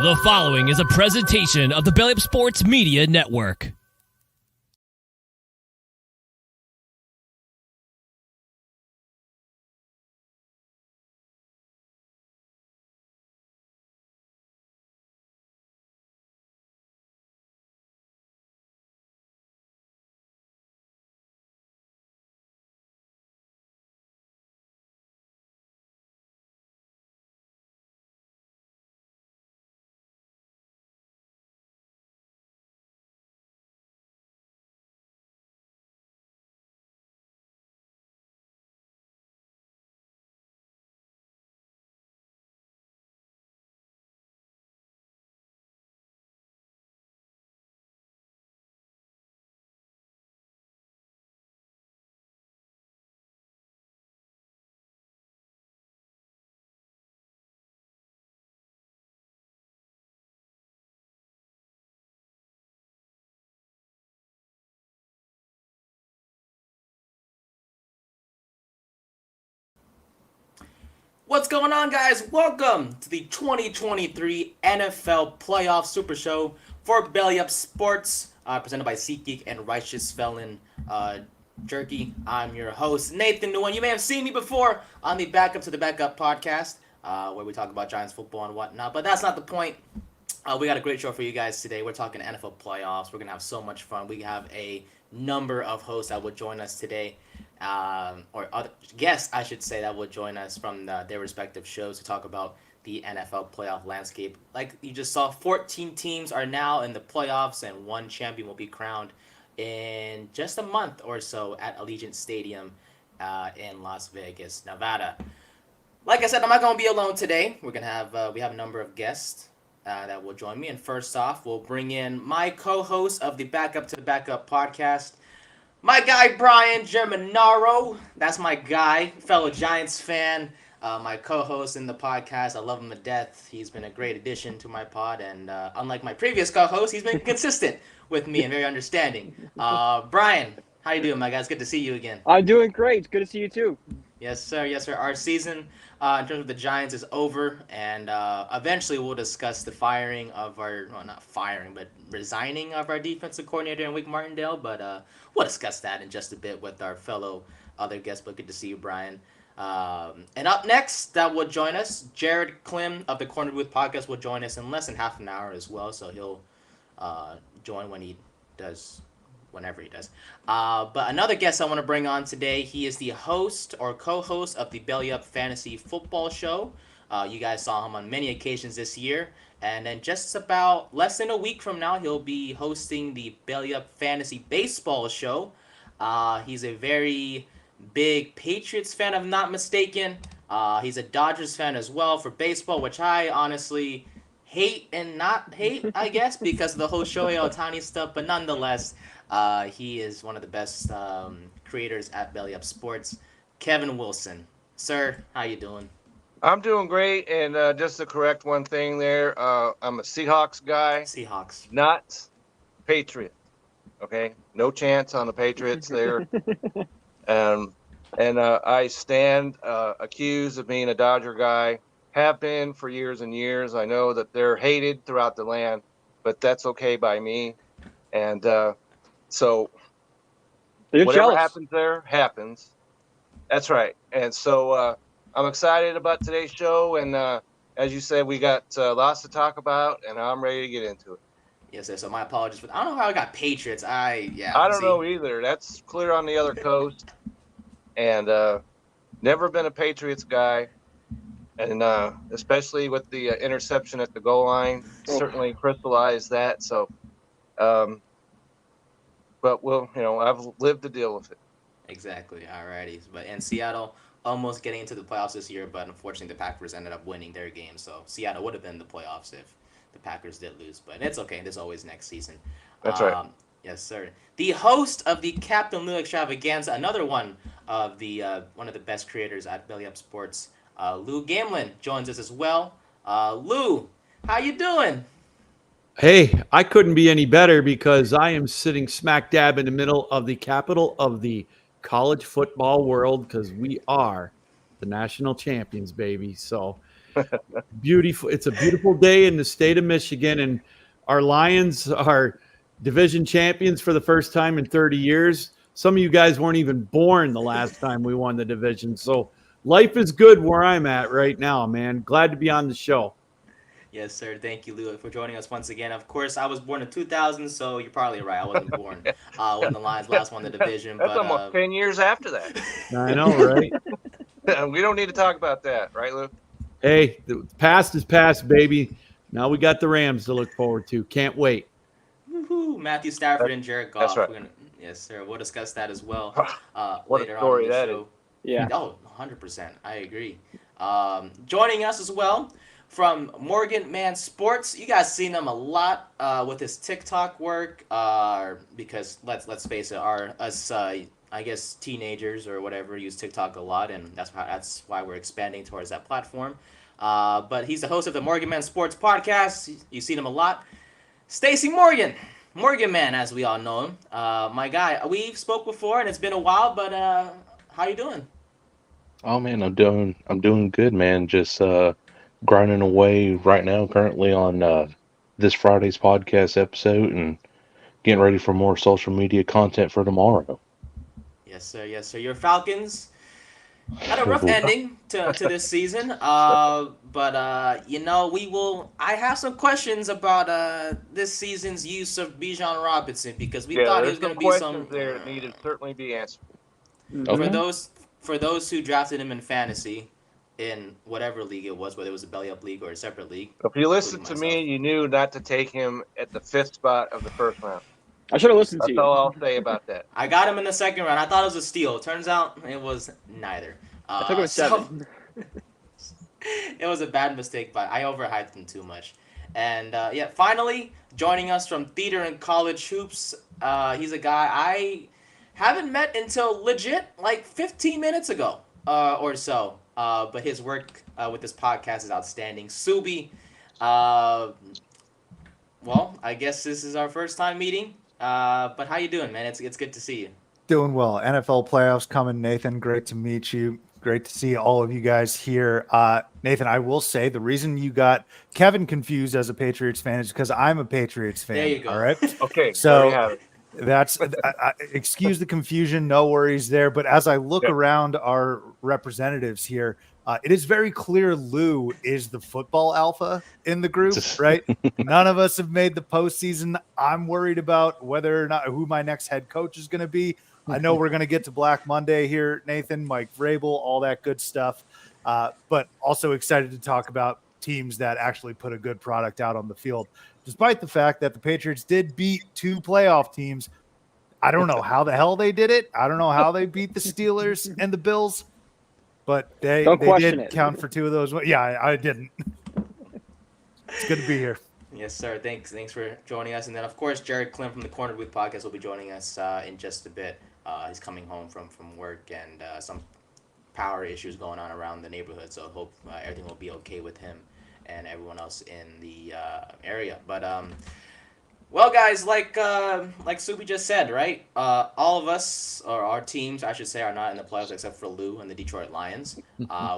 The following is a presentation of the Belly Up Sports Media Network. What's going on, guys? Welcome to the 2023 NFL Playoff Super Show for Belly Up Sports, presented by SeatGeek and Righteous Felon Jerky. I'm your host, Nathan Nguyen. You may have seen me before on the Backup to the Backup podcast, where we talk about Giants football and whatnot, but that's not the point. We got a great show for you guys today. We're talking NFL playoffs. We're going to have so much fun. We have a number of hosts that will join us today. Or other guests, I should say, that will join us from their respective shows to talk about the NFL playoff landscape. Like you just saw, 14 teams are now in the playoffs, and one champion will be crowned in just a month or so at Allegiant Stadium in Las Vegas, Nevada. Like I said, I'm not going to be alone today. We're gonna have we have a number of guests that will join me. And first off, we'll bring in my co-host of the Backup to the Backup podcast, my guy, Brian Germanaro. That's my guy, fellow Giants fan, my co-host in the podcast. I love him to death. He's been a great addition to my pod, and unlike my previous co-host, he's been consistent with me and very understanding. Brian, how you doing, my guy? It's good to see you again. I'm doing great. It's good to see you, too. Yes, sir. Yes, sir. Our season, in terms of the Giants, is over, and eventually we'll discuss the firing of our, well, not firing, but resigning of our defensive coordinator in Wake Martindale, but we'll discuss that in just a bit with our fellow other guests, but good to see you, Brian. And up next, that will join us, Jared Klim of the Corner Booth Podcast will join us in less than half an hour as well, so he'll join when he does. Whenever he does. But another guest I want to bring on today, he is the host or co-host of the Belly Up Fantasy Football Show. You guys saw him on many occasions this year. And then just about less than a week from now, he'll be hosting the Belly Up Fantasy Baseball Show. He's a very big Patriots fan, if I'm not mistaken. He's a Dodgers fan as well for baseball, which I honestly hate and not hate, I guess, because of the whole Shohei Ohtani stuff. But nonetheless, he is one of the best creators at Belly Up Sports, Kevin Wilson. Sir, how you doing? I'm doing great, and just to correct one thing there, I'm a Seahawks guy. Seahawks. Not Patriot, okay? No chance on the Patriots there. And I stand accused of being a Dodger guy, have been for years and years. I know that they're hated throughout the land, but that's okay by me. And so You're whatever jealous. happens there happens. That's right. And so I'm excited about today's show. And as you said, we got lots to talk about, and I'm ready to get into it. Yes, sir. So my apologies for I don't know how I got Patriots. I don't know either. That's clear on the other coast. And never been a Patriots guy. And especially with the interception at the goal line, certainly crystallized that. So, but I've lived to deal with it. Exactly. Alrighty. But in Seattle, almost getting into the playoffs this year, but unfortunately the Packers ended up winning their game. So Seattle would have been in the playoffs if the Packers did lose. But it's okay. There's always next season. That's right. Yes, sir. The host of the Captain Lou Extravaganza, another one of the best creators at Belly Up Sports, Lou Gamelin, joins us as well. Lou, how you doing? Hey, I couldn't be any better because I am sitting smack dab in the middle of the capital of the college football world because we are the national champions, baby. So Beautiful. It's a beautiful day in the state of Michigan, and our Lions are division champions for the first time in 30 years. Some of you guys weren't even born the last time we won the division. So life is good where I'm at right now, man. Glad to be on the show. Yes, sir. Thank you, Lou, for joining us once again. Of course, I was born in 2000, so you're probably right. I wasn't born when the Lions last won the division. That's but almost 10 years after that. I know, right? We don't need to talk about that, right, Lou? Hey, the past is past, baby. Now we got the Rams to look forward to. Can't wait. Woohoo! Matthew Stafford and Jared Goff. That's right. Yes, sir. We'll discuss that as well What a later story on in the that show. is. Yeah. Oh, 100%. I agree. Joining us as well from MorganMan Sports. You guys seen him a lot with his TikTok work. Because let's face it, us I guess teenagers or whatever use TikTok a lot, and that's why we're expanding towards that platform. But he's the host of the MorganMan Sports podcast. You've seen him a lot. Stacey Morgan, MorganMan, as we all know him. My guy, we've spoke before, and it's been a while. But how you doing? Oh man, I'm doing good, man. Just grinding away right now, currently on this Friday's podcast episode, and getting ready for more social media content for tomorrow. Yes, sir. Yes, sir. Your Falcons had a rough ending to this season. But I have some questions about this season's use of Bijan Robinson, because we thought he was going to be some there that needed to certainly be answered. Okay. For those who drafted him in fantasy, in whatever league it was, whether it was a belly up league or a separate league. If you listened to me, you knew not to take him at the 5th spot of the first round. I should have listened to That's you. all I'll say about that. I got him in the second round. I thought it was a steal. Turns out it was neither. I took him at 7. It was a bad mistake, but I overhyped him too much. And finally joining us from Theater and College Hoops, he's a guy I haven't met until legit like 15 minutes ago or so. But his work with this podcast is outstanding. Subi, well, I guess this is our first time meeting. But how you doing, man? It's good to see you. Doing well. NFL playoffs coming, Nathan. Great to meet you. Great to see all of you guys here. Nathan, I will say the reason you got Kevin confused as a Patriots fan is because I'm a Patriots fan. There you go. All right. Okay, So- there you have it. That's excuse the confusion. No worries there. But as I look around our representatives here, it is very clear Lou is the football alpha in the group, right? None of us have made the postseason. I'm worried about whether or not who my next head coach is going to be. I know we're going to get to Black Monday here, Nathan, Mike Vrabel, all that good stuff. But also excited to talk about teams that actually put a good product out on the field, despite the fact that the Patriots did beat 2 playoff teams. I don't know how the hell they did it. I don't know how they beat the Steelers and the Bills, but they did count for 2 of those. Yeah, I didn't. It's good to be here. Yes, sir. Thanks for joining us. And then, of course, Jared Klim from the Corner Booth podcast will be joining us in just a bit. He's coming home from work, and some power issues going on around the neighborhood, so hope everything will be okay with him and everyone else in the area. But well, guys, like Subi just said, right? All of us, or our teams, I should say, are not in the playoffs except for Lou and the Detroit Lions,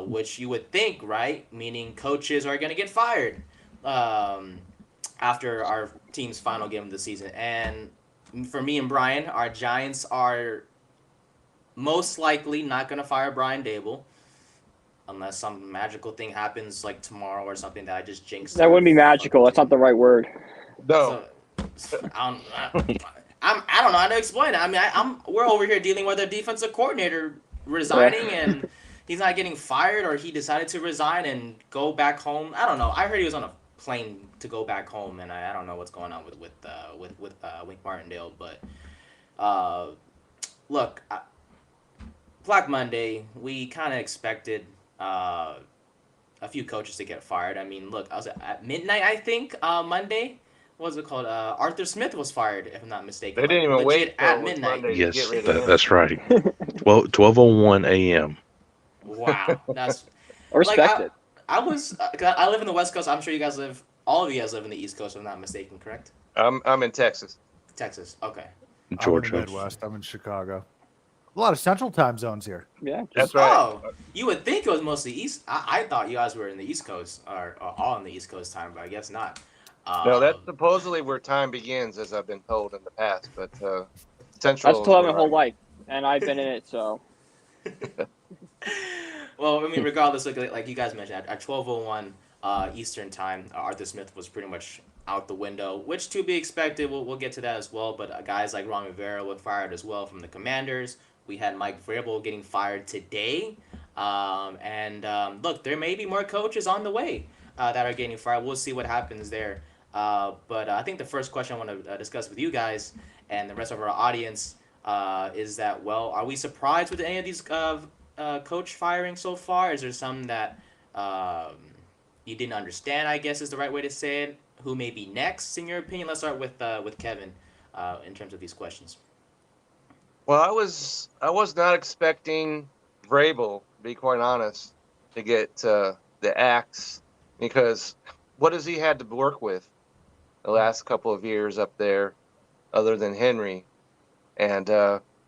which you would think, right? Meaning coaches are going to get fired after our team's final game of the season. And for me and Brian, our Giants are most likely not going to fire Brian Dable unless some magical thing happens like tomorrow or something that I just jinxed. That wouldn't be magical. That's not the right word. No. So, I don't know how to explain it. I mean, we're over here dealing with a defensive coordinator resigning and he's not getting fired, or he decided to resign and go back home. I don't know. I heard he was on a plane to go back home, and I don't know what's going on with Wink Martindale. But look, Black Monday, we kind of expected a few coaches to get fired. I mean, look, I was at midnight, I think, Monday. What was it called? Arthur Smith was fired, if I'm not mistaken. They didn't even wait at midnight. Monday Yes, to get rid of him. that's right. 12:01 a.m. Wow, that's I respect it. I live in the West Coast. I'm sure you guys all of you guys live in the East Coast, if I'm not mistaken, correct? I'm in Texas. Texas, okay. I'm in Georgia. the Midwest. I'm in Chicago. A lot of central time zones here. Yeah. That's right. Oh, you would think it was mostly East. I thought you guys were in the East Coast or all on the East Coast time, but I guess not. No, that's supposedly where time begins, as I've been told in the past. But Central. That's told my whole life, and I've been in it. So. Well, I mean, regardless, like you guys mentioned, at 12:01 Eastern time, Arthur Smith was pretty much out the window, which to be expected. We'll get to that as well. But guys like Ron Rivera were fired as well from the Commanders. We had Mike Vrabel getting fired today. Look, there may be more coaches on the way that are getting fired. We'll see what happens there. But I think the first question I want to discuss with you guys and the rest of our audience is that, well, are we surprised with any of these coach firing so far? Is there some that you didn't understand, I guess is the right way to say it? Who may be next, in your opinion? Let's start with Kevin in terms of these questions. Well, I was not expecting Vrabel, to be quite honest, to get the axe, because what has he had to work with the last couple of years up there, other than Henry? And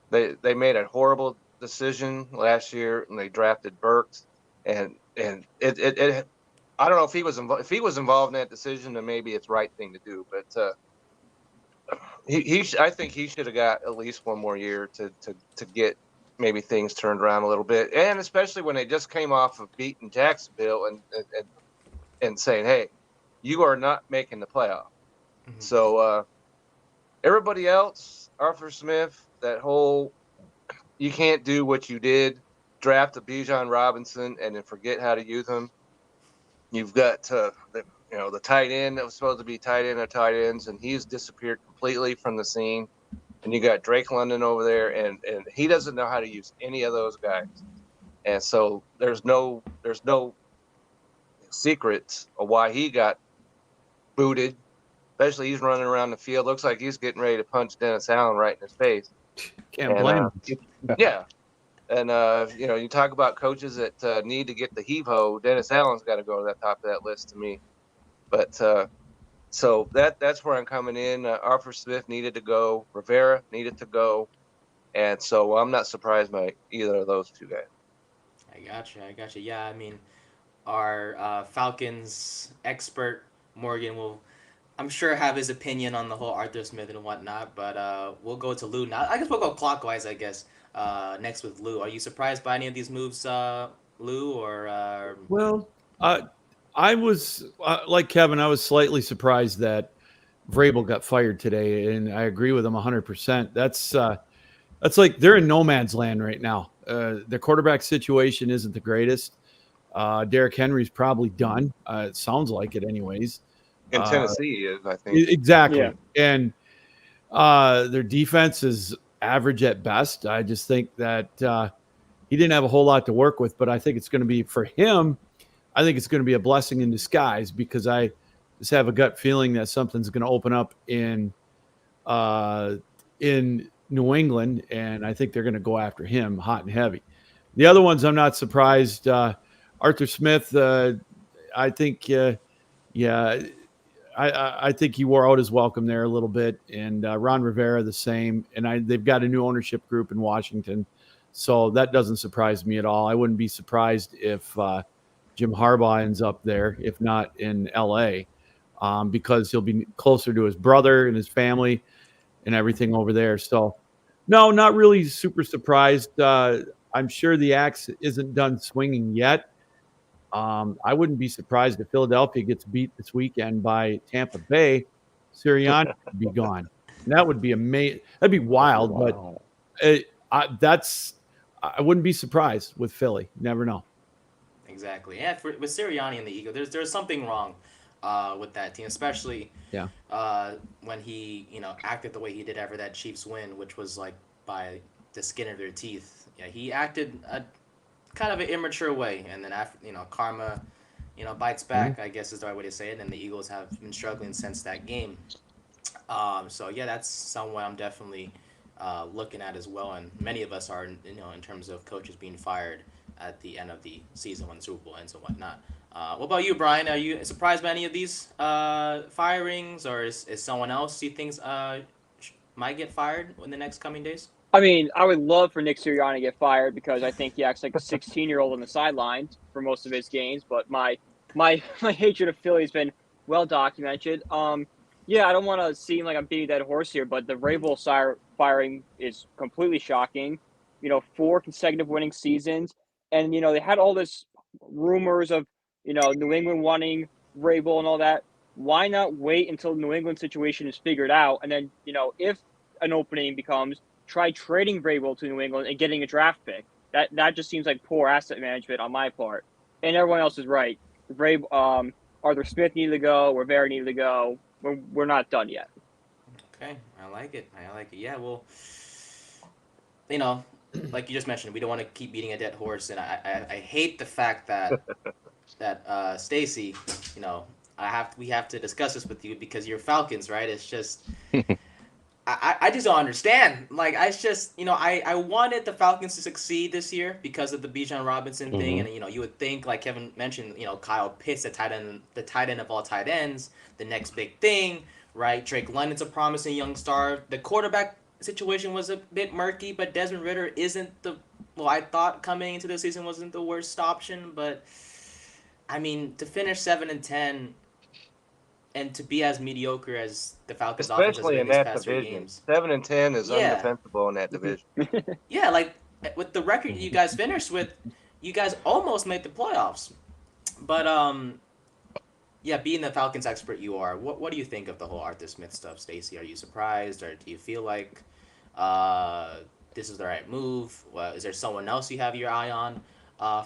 they made a horrible decision last year, and they drafted Burks, and it I don't know if he was involved in that decision, then maybe it's the right thing to do, but. I think he should have got at least one more year to get maybe things turned around a little bit, and especially when they just came off of beating Jacksonville and saying, "Hey, you are not making the playoff." Mm-hmm. So everybody else, Arthur Smith, that whole you can't do what you did, draft a Bijan Robinson and then forget how to use him. You've got the tight end that was supposed to be tight end of tight ends, and he's disappeared completely from the scene. And you got Drake London over there, and he doesn't know how to use any of those guys. And so there's no secrets of why he got booted. Especially he's running around the field. Looks like he's getting ready to punch Dennis Allen right in his face. Can't blame him. Yeah. And, you talk about coaches that need to get the heave-ho. Dennis Allen's got to go to the top of that list to me. But so that's where I'm coming in. Arthur Smith needed to go. Rivera needed to go. And so I'm not surprised by either of those two guys. I gotcha. Yeah, I mean, our Falcons expert, Morgan, will, I'm sure, have his opinion on the whole Arthur Smith and whatnot. But we'll go to Lou now. I guess we'll go clockwise, I guess. Next with Lou. Are you surprised by any of these moves, Lou? Or Well, I was like Kevin. I was slightly surprised that Vrabel got fired today, and I agree with him 100%. That's like they're in no man's land right now. Their quarterback situation isn't the greatest. Derrick Henry's probably done. It sounds like it, anyways. In Tennessee, is I think exactly. Yeah. And their defense is average at best. I just think that he didn't have a whole lot to work with, but I think it's going to be for him. I think it's going to be a blessing in disguise because I just have a gut feeling that something's going to open up in New England, and I think they're going to go after him hot and heavy. The other ones, I'm not surprised. Arthur Smith, I think, I think he wore out his welcome there a little bit, and Ron Rivera the same. And they've got a new ownership group in Washington, so that doesn't surprise me at all. I wouldn't be surprised if Jim Harbaugh ends up there, if not in L.A., because he'll be closer to his brother and his family and everything over there. So, no, not really super surprised. I'm sure the axe isn't done swinging yet. I wouldn't be surprised if Philadelphia gets beat this weekend by Tampa Bay. Sirianni would be gone. And that would be amazing. That'd be wild, Wow. but I wouldn't be surprised with Philly. Never know. exactly. Yeah, with Sirianni and the Eagles, there's something wrong with that team, especially when he acted the way he did after that Chiefs win, which was like by the skin of their teeth. Yeah, he acted kind of an immature way, and then after karma bites back, I guess is the right way to say it, and the Eagles have been struggling since that game. So yeah, that's someone I'm definitely looking at as well, and many of us are in terms of coaches being fired at the end of the season when the Super Bowl ends and whatnot. What about you, Brian? Are you surprised by any of these firings, or is someone else you think might get fired in the next coming days? I mean, I would love for Nick Sirianni to get fired because I think he acts like a 16-year-old on the sidelines for most of his games. But my hatred of Philly has been well documented. Yeah, I don't want to seem like I'm beating a dead horse here, but the Vrabel firing is completely shocking. 4 consecutive winning seasons, and they had all this rumors of New England wanting Vrabel and all that. Why not wait until the New England situation is figured out, and then if an opening becomes, try trading Vrabel to New England and getting a draft pick. That just seems like poor asset management on my part. And everyone else is right. Arthur Smith needed to go. Rivera needed to go. We're not done yet. Okay, I like it. Yeah, well, like you just mentioned, we don't want to keep beating a dead horse, and I hate the fact that Stacy, we have to discuss this with you because you're Falcons, right? It's just I just don't understand. Like, I wanted the Falcons to succeed this year because of the Bijan Robinson thing, and you would think, like Kevin mentioned, Kyle Pitts, the tight end of all tight ends, the next big thing, right? Drake London's a promising young star. The quarterback situation was a bit murky, but Desmond Ridder I thought coming into the season wasn't the worst option, but I mean, to finish 7-10. And to be as mediocre as the Falcons' offense has been these past 3 games. 7-10 is undefensible in that division. Yeah, like with the record you guys finished with, you guys almost made the playoffs. But yeah, being the Falcons expert you are, what do you think of the whole Arthur Smith stuff, Stacey? Are you surprised, or do you feel like this is the right move? Is there someone else you have your eye on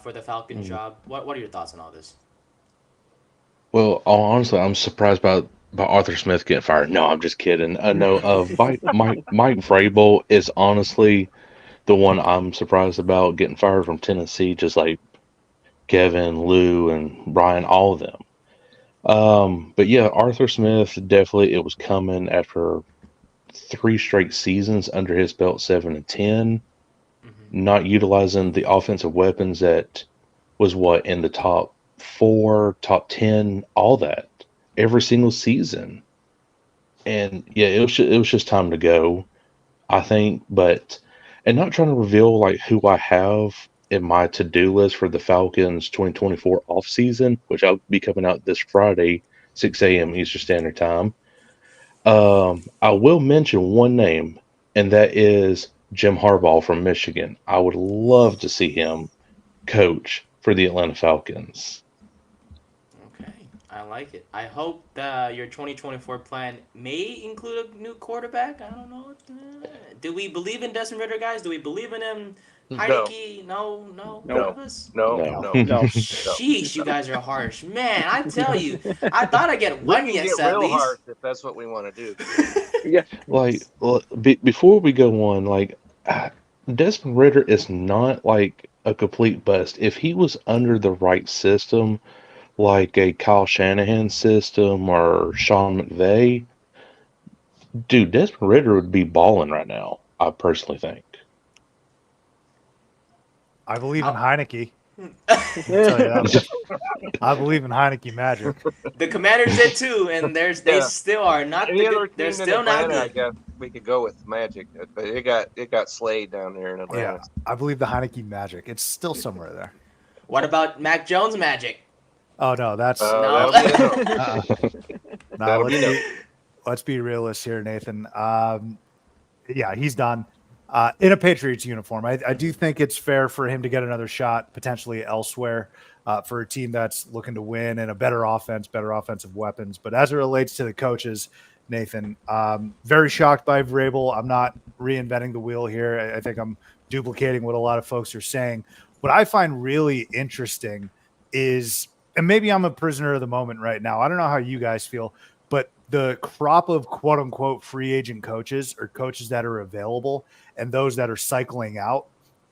for the Falcons job? What are your thoughts on all this? Well, honestly, I'm surprised about Arthur Smith getting fired. No, I'm just kidding. No, Mike Vrabel is honestly the one I'm surprised about getting fired from Tennessee, just like Kevin, Lou, and Brian, all of them. But yeah, Arthur Smith, definitely it was coming after 3 straight seasons under his belt, 7-10, not utilizing the offensive weapons that was in the top 4, top 10, all that every single season. And yeah, it was just time to go, I think. And not trying to reveal like who I have in my to-do list for the Falcons 2024 off season, which I'll be coming out this Friday, 6 a.m. Eastern Standard Time. I will mention one name, and that is Jim Harbaugh from Michigan. I would love to see him coach for the Atlanta Falcons. I like it. I hope that your 2024 plan may include a new quarterback. I don't know. Do we believe in Desmond Ridder, guys? Do we believe in him? Heineke? No. No. Sheesh, you guys are harsh. Man, I tell you. I thought I'd get one yes at least. Harsh if that's what we want to do. Yeah. Before we go on, Desmond Ridder is not like a complete bust. If he was under the right system, like a Kyle Shanahan system or Sean McVay, dude, Desmond Ridder would be balling right now, I personally think. I believe in Heineke. I believe in Heineke magic. The Commanders did too, and they still are not they're still not good. I guess we could go with Magic, but it got slayed down there in Atlanta. Yeah, I believe the Heineke magic. It's still somewhere there. What about Mac Jones magic? Oh no, that's no. Let's be realists here, Nathan. Yeah, he's done in a Patriots uniform. I do think it's fair for him to get another shot potentially elsewhere for a team that's looking to win and a better offense, better offensive weapons. But as it relates to the coaches, Nathan, very shocked by Vrabel. I'm not reinventing the wheel here. I think I'm duplicating what a lot of folks are saying. What I find really interesting is, and maybe I'm a prisoner of the moment right now, I don't know how you guys feel, but the crop of quote unquote free agent coaches or coaches that are available and those that are cycling out,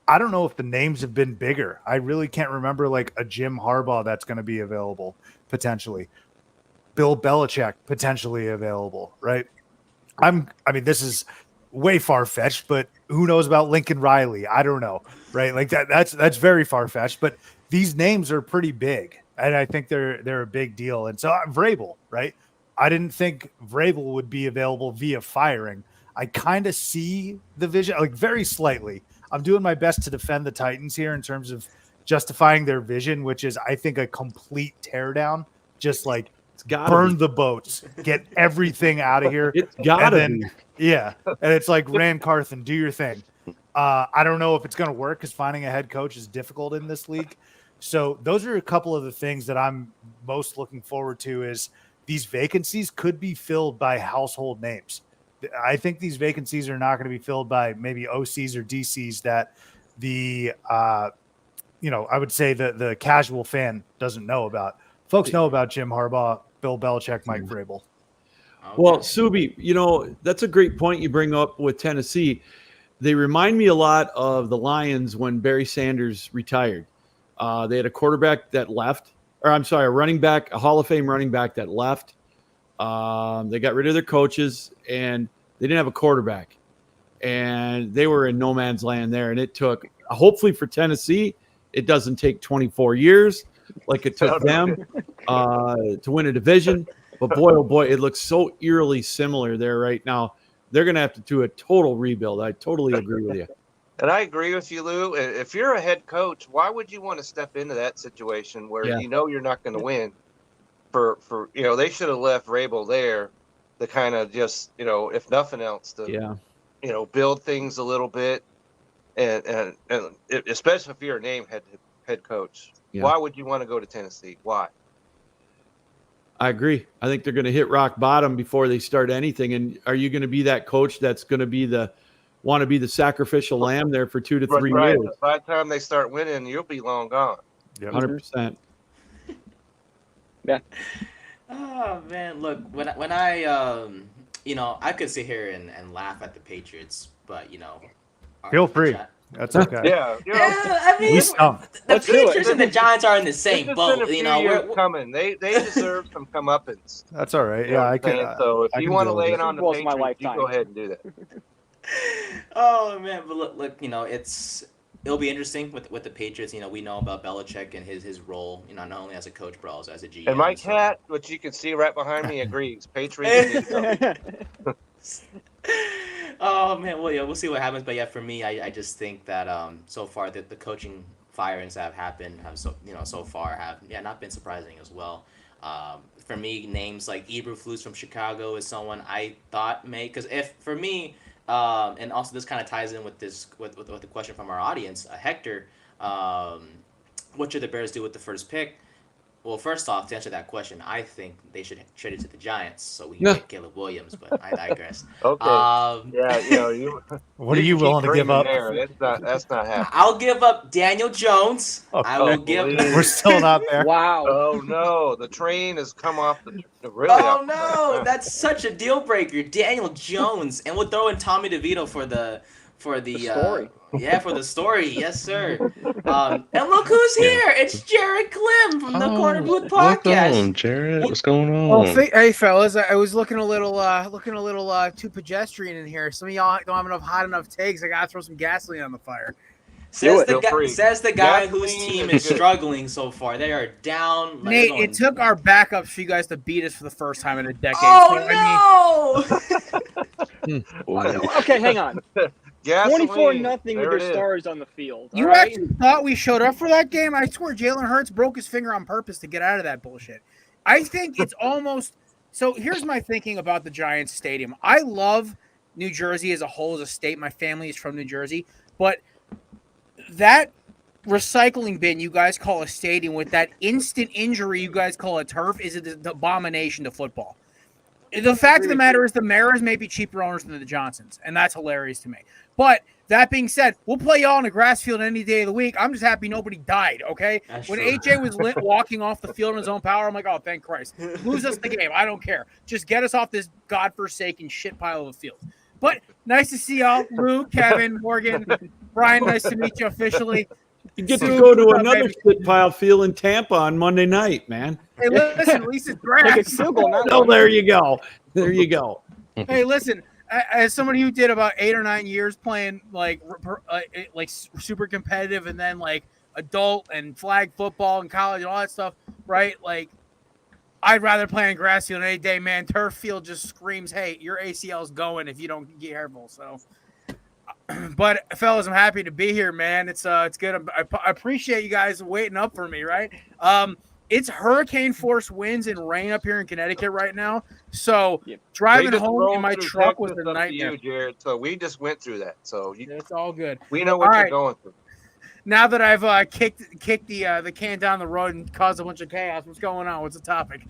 I don't know if the names have been bigger. I really can't remember like a Jim Harbaugh that's going to be available potentially. Bill Belichick potentially available, right? I mean, this is way far-fetched, but who knows about Lincoln Riley? I don't know, right? Like that's very far-fetched, but these names are pretty big. And I think they're a big deal. And so Vrabel, right? I didn't think Vrabel would be available via firing. I kind of see the vision, like very slightly. I'm doing my best to defend the Titans here in terms of justifying their vision, which is, I think, a complete teardown. Just like burn the boats, get everything out of here. It's gotta be. Yeah. And it's like, Rand Carthen, do your thing. I don't know if it's going to work because finding a head coach is difficult in this league. So those are a couple of the things that I'm most looking forward to is these vacancies could be filled by household names. I think these vacancies are not going to be filled by maybe OCs or DCs that the, I would say the casual fan doesn't know about. Folks know about Jim Harbaugh, Bill Belichick, Mike Vrabel. Okay. Well, Subi, that's a great point you bring up with Tennessee. They remind me a lot of the Lions when Barry Sanders retired. They had a quarterback that left, a running back, a Hall of Fame running back that left. They got rid of their coaches, and they didn't have a quarterback. And they were in no man's land there. And it took, hopefully for Tennessee, it doesn't take 24 years like it took them to win a division. But boy, oh boy, it looks so eerily similar there right now. They're going to have to do a total rebuild. I totally agree with you. And I agree with you, Lou. If you're a head coach, why would you want to step into that situation where you're not going to win? For they should have left Vrabel there to kind of just, if nothing else, to build things a little bit, and especially if you're a named head coach. Yeah. Why would you want to go to Tennessee? Why? I agree. I think they're going to hit rock bottom before they start anything. And are you going to be that coach that's going to want to be the sacrificial lamb there for 2 to 3 years? By the time they start winning, you'll be long gone. 100%. Yeah. Oh man, look, when I I could sit here and laugh at the Patriots, but feel free. That's okay. Yeah, I mean, the Patriots and the Giants are in the same boat. We're coming. They deserve some comeuppance. That's all right. Yeah, I can. So if you want to lay it on the Patriots, you go ahead and do that. Oh man, but look, it'll be interesting with the Patriots. We know about Belichick and his role. Not only as a coach, but also as a GM. And my cat, which you can see right behind me, agrees. Patriots. Oh man, well we'll see what happens. But for me, I just think that so far the coaching firings that have happened so far have not been surprising as well. For me, names like Eberflus from Chicago is someone I thought because if for me. And also this kind of ties in with the question from our audience, Hector. What should the Bears do with the first pick? Well, first off, to answer that question, I think they should trade it to the Giants so we can get Caleb Williams. But I digress. Okay. What are you willing to give up? That's not happening. I'll give up Daniel Jones. I will give. We're still not there. Wow. Oh no, the train has come off the. Oh no, that's such a deal breaker, Daniel Jones, and we'll throw in Tommy DeVito for the story. For the story, yes sir. And look who's here! It's Jared Klim from the Corner Booth Podcast. Welcome, Jared. What's going on? Well, hey fellas, I was looking a little too pedestrian in here. Some of y'all don't have enough hot enough takes. I gotta throw some gasoline on the fire. Says the guy whose team is struggling so far. They are down. Nate, it took our backups for you guys to beat us for the first time in a decade. Oh no! Okay, hang on. 24-0 with your stars on the field. You actually thought we showed up for that game? I swear Jalen Hurts broke his finger on purpose to get out of that bullshit. I think it's almost – so here's my thinking about the Giants stadium. I love New Jersey as a whole, as a state. My family is from New Jersey. But that recycling bin you guys call a stadium with that instant injury you guys call a turf is an abomination to football. The fact of the matter is the Maras may be cheaper owners than the Johnsons, and that's hilarious to me. But that being said, we'll play y'all on a grass field any day of the week. I'm just happy nobody died, okay? When AJ was walking off the field in his own power, I'm like, oh, thank Christ. Lose us the game. I don't care. Just get us off this godforsaken shit pile of a field. But nice to see y'all. Lou, Kevin, Morgan, Brian, nice to meet you officially. You get to go to another shit pile field in Tampa on Monday night, man. Hey, listen, at least it's grass. Oh, there you go. There you go. Hey, listen. As somebody who did about 8 or 9 years playing like super competitive and then like adult and flag football and college and all that stuff, right? Like I'd rather play on grass field any day, man. Turf field just screams, hey, your ACL's going if you don't get careful. So, but fellas, I'm happy to be here, man. It's good. I appreciate you guys waiting up for me, right? It's hurricane force winds and rain up here in Connecticut right now. So driving home in my truck was a nightmare. You, Jared. So we just went through that. So it's all good. We know what you're going through. Now that I've kicked the can down the road and caused a bunch of chaos, what's going on? What's the topic?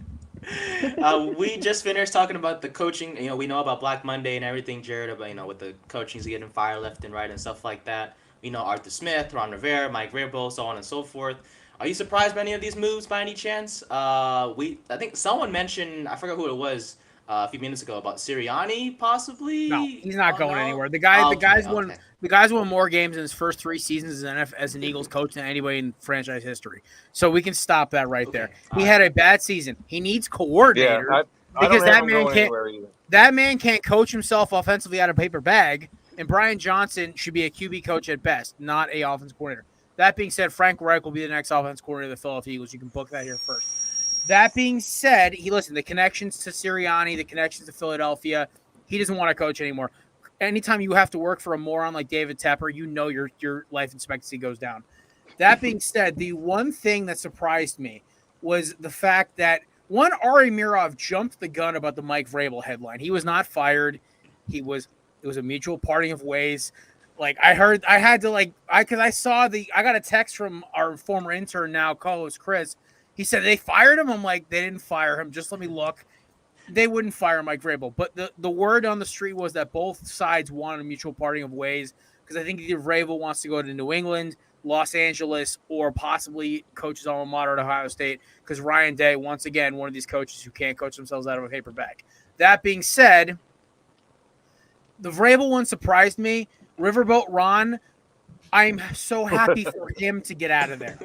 We just finished talking about the coaching. We know about Black Monday and everything, Jared, about, with the coachings getting fired left and right and stuff like that. We know Arthur Smith, Ron Rivera, Mike Vrabel, so on and so forth. Are you surprised by any of these moves by any chance? I think someone mentioned, I forgot who it was, a few minutes ago, about Sirianni possibly. No, he's not going anywhere. The guy's won more games in his first 3 seasons as an Eagles coach than anybody in franchise history. So we can stop that right there. He had a bad season. He needs coordinators because that man can't coach himself offensively out of a paper bag. And Brian Johnson should be a QB coach at best, not a offensive coordinator. That being said, Frank Reich will be the next offensive coordinator of the Philadelphia Eagles. You can book that here first. That being said, the connections to Sirianni, the connections to Philadelphia, he doesn't want to coach anymore. Anytime you have to work for a moron like David Tepper, your life expectancy goes down. That being said, the one thing that surprised me was the fact that, Ari Mirov jumped the gun about the Mike Vrabel headline. He was not fired. It was a mutual parting of ways. Like I got a text from our former intern, now co-host Chris. He said they fired him. I'm like, they didn't fire him. Just let me look. They wouldn't fire Mike Vrabel. But the word on the street was that both sides wanted a mutual parting of ways, because I think either Vrabel wants to go to New England, Los Angeles, or possibly coach his alma mater at Ohio State, because Ryan Day, once again, one of these coaches who can't coach themselves out of a paper bag. That being said, the Vrabel one surprised me. Riverboat Ron, I'm so happy for him to get out of there.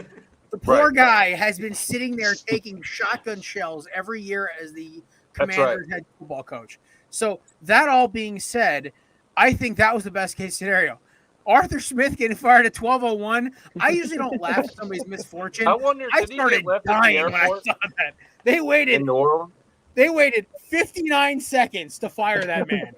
The poor guy has been sitting there taking shotgun shells every year as the Commanders' head football coach. So that all being said, I think that was the best case scenario. Arthur Smith getting fired at 12:01. I usually don't laugh at somebody's misfortune. I started dying when I saw that. They waited 59 seconds to fire that man.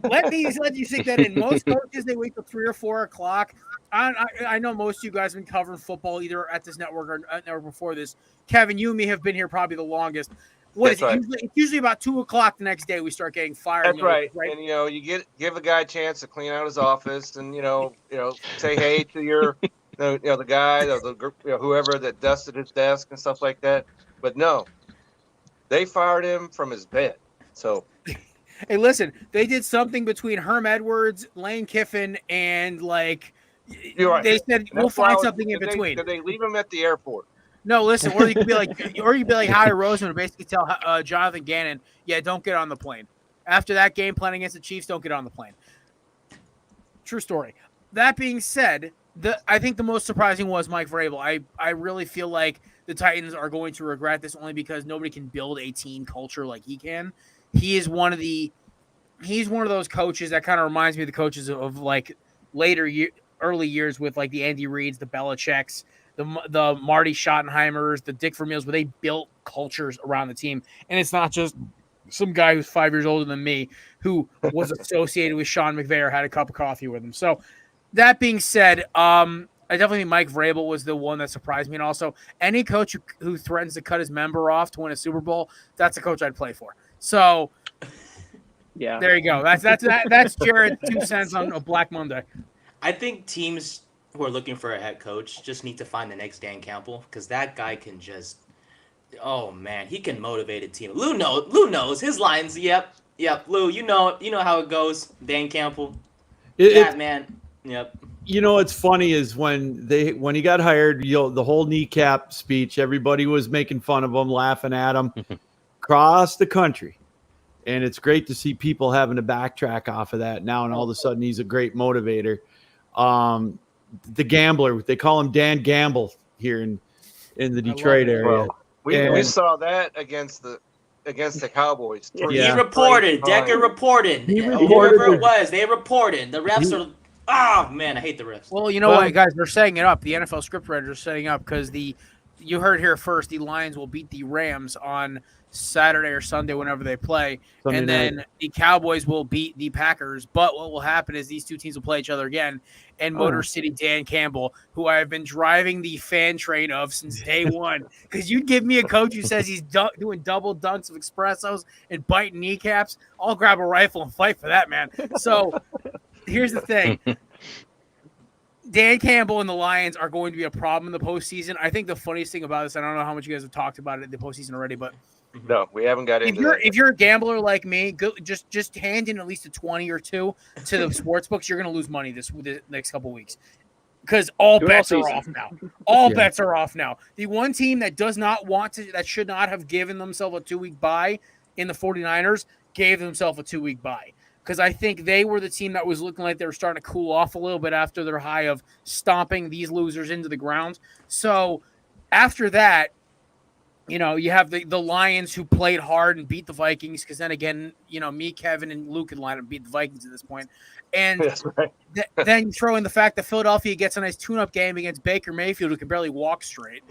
Let you sink that in. Most coaches, they wait till 3 or 4 o'clock. I know most of you guys have been covering football either at this network or network before this. Kevin, you and me have been here probably the longest. It's usually about 2 o'clock the next day we start getting fired. That's right. And you give a guy a chance to clean out his office, and say hey to your the guy, whoever that dusted his desk and stuff like that. But no, they fired him from his bed. So. Hey, listen, they did something between Herm Edwards, Lane Kiffin, and they said we'll find something in between. Did they leave him at the airport? No, listen, or you could be like Howie Roseman and basically tell Jonathan Gannon, don't get on the plane. After that game plan against the Chiefs, don't get on the plane. True story. That being said, I think the most surprising was Mike Vrabel. I really feel like the Titans are going to regret this, only because nobody can build a team culture like he can. He's one of those coaches that kind of reminds me of the coaches of early years with like the Andy Reids, the Belichicks, the Marty Schottenheimers, the Dick Vermeils, where they built cultures around the team. And it's not just some guy who's 5 years older than me who was associated with Sean McVay or had a cup of coffee with him. So that being said, I definitely think Mike Vrabel was the one that surprised me. And also, any coach who threatens to cut his member off to win a Super Bowl, that's a coach I'd play for. So, there you go. That's Jared 2 cents on a Black Monday. I think teams who are looking for a head coach just need to find the next Dan Campbell, because that guy can just, he can motivate a team. Lou knows his lines. Yep. Lou, you know how it goes. Dan Campbell, man. Yep. What's funny is when he got hired, the whole kneecap speech, everybody was making fun of him, laughing at him. Across the country, and it's great to see people having to backtrack off of that now, and all of a sudden he's a great motivator. The gambler, they call him Dan Gamble here in the Detroit area. Well, we saw that against the Cowboys. He reported. Decker reported. Whoever it was, they reported. The refs are. Man, I hate the refs. Well, you know what, guys? They're setting it up. The NFL scriptwriters are setting up because the you heard here first. The Lions will beat the Rams on Saturday or Sunday, whenever they play, Sunday and night. then the Cowboys will beat the Packers. But what will happen is these two teams will play each other again. And Motor City Dan Campbell, who I have been driving the fan train of since day one, because you'd give me a coach who says he's doing double dunks of espressos and biting kneecaps, I'll grab a rifle and fight for that, man. So here's the thing. Dan Campbell and the Lions are going to be a problem in the postseason. I think the funniest thing about this, I don't know how much you guys have talked about it in the postseason already, but No, we haven't got into that. if you're a gambler like me, go just hand in at least a 20 or two to the sports books. You're going to lose money the next couple of weeks because all bets are off now. All bets are off now. The one team that does not want to, that should not have given themselves a 2-week bye in the 49ers, gave themselves a 2-week bye. Because I think they were the team that was looking like they were starting to cool off a little bit after their high of stomping these losers into the ground. So after that, you know, you have the Lions who played hard and beat the Vikings. Because then again, you know, me, Kevin, and Luke can line up and beat the Vikings at this point. And That's right. then you throw in the fact that Philadelphia gets a nice tune-up game against Baker Mayfield, who can barely walk straight.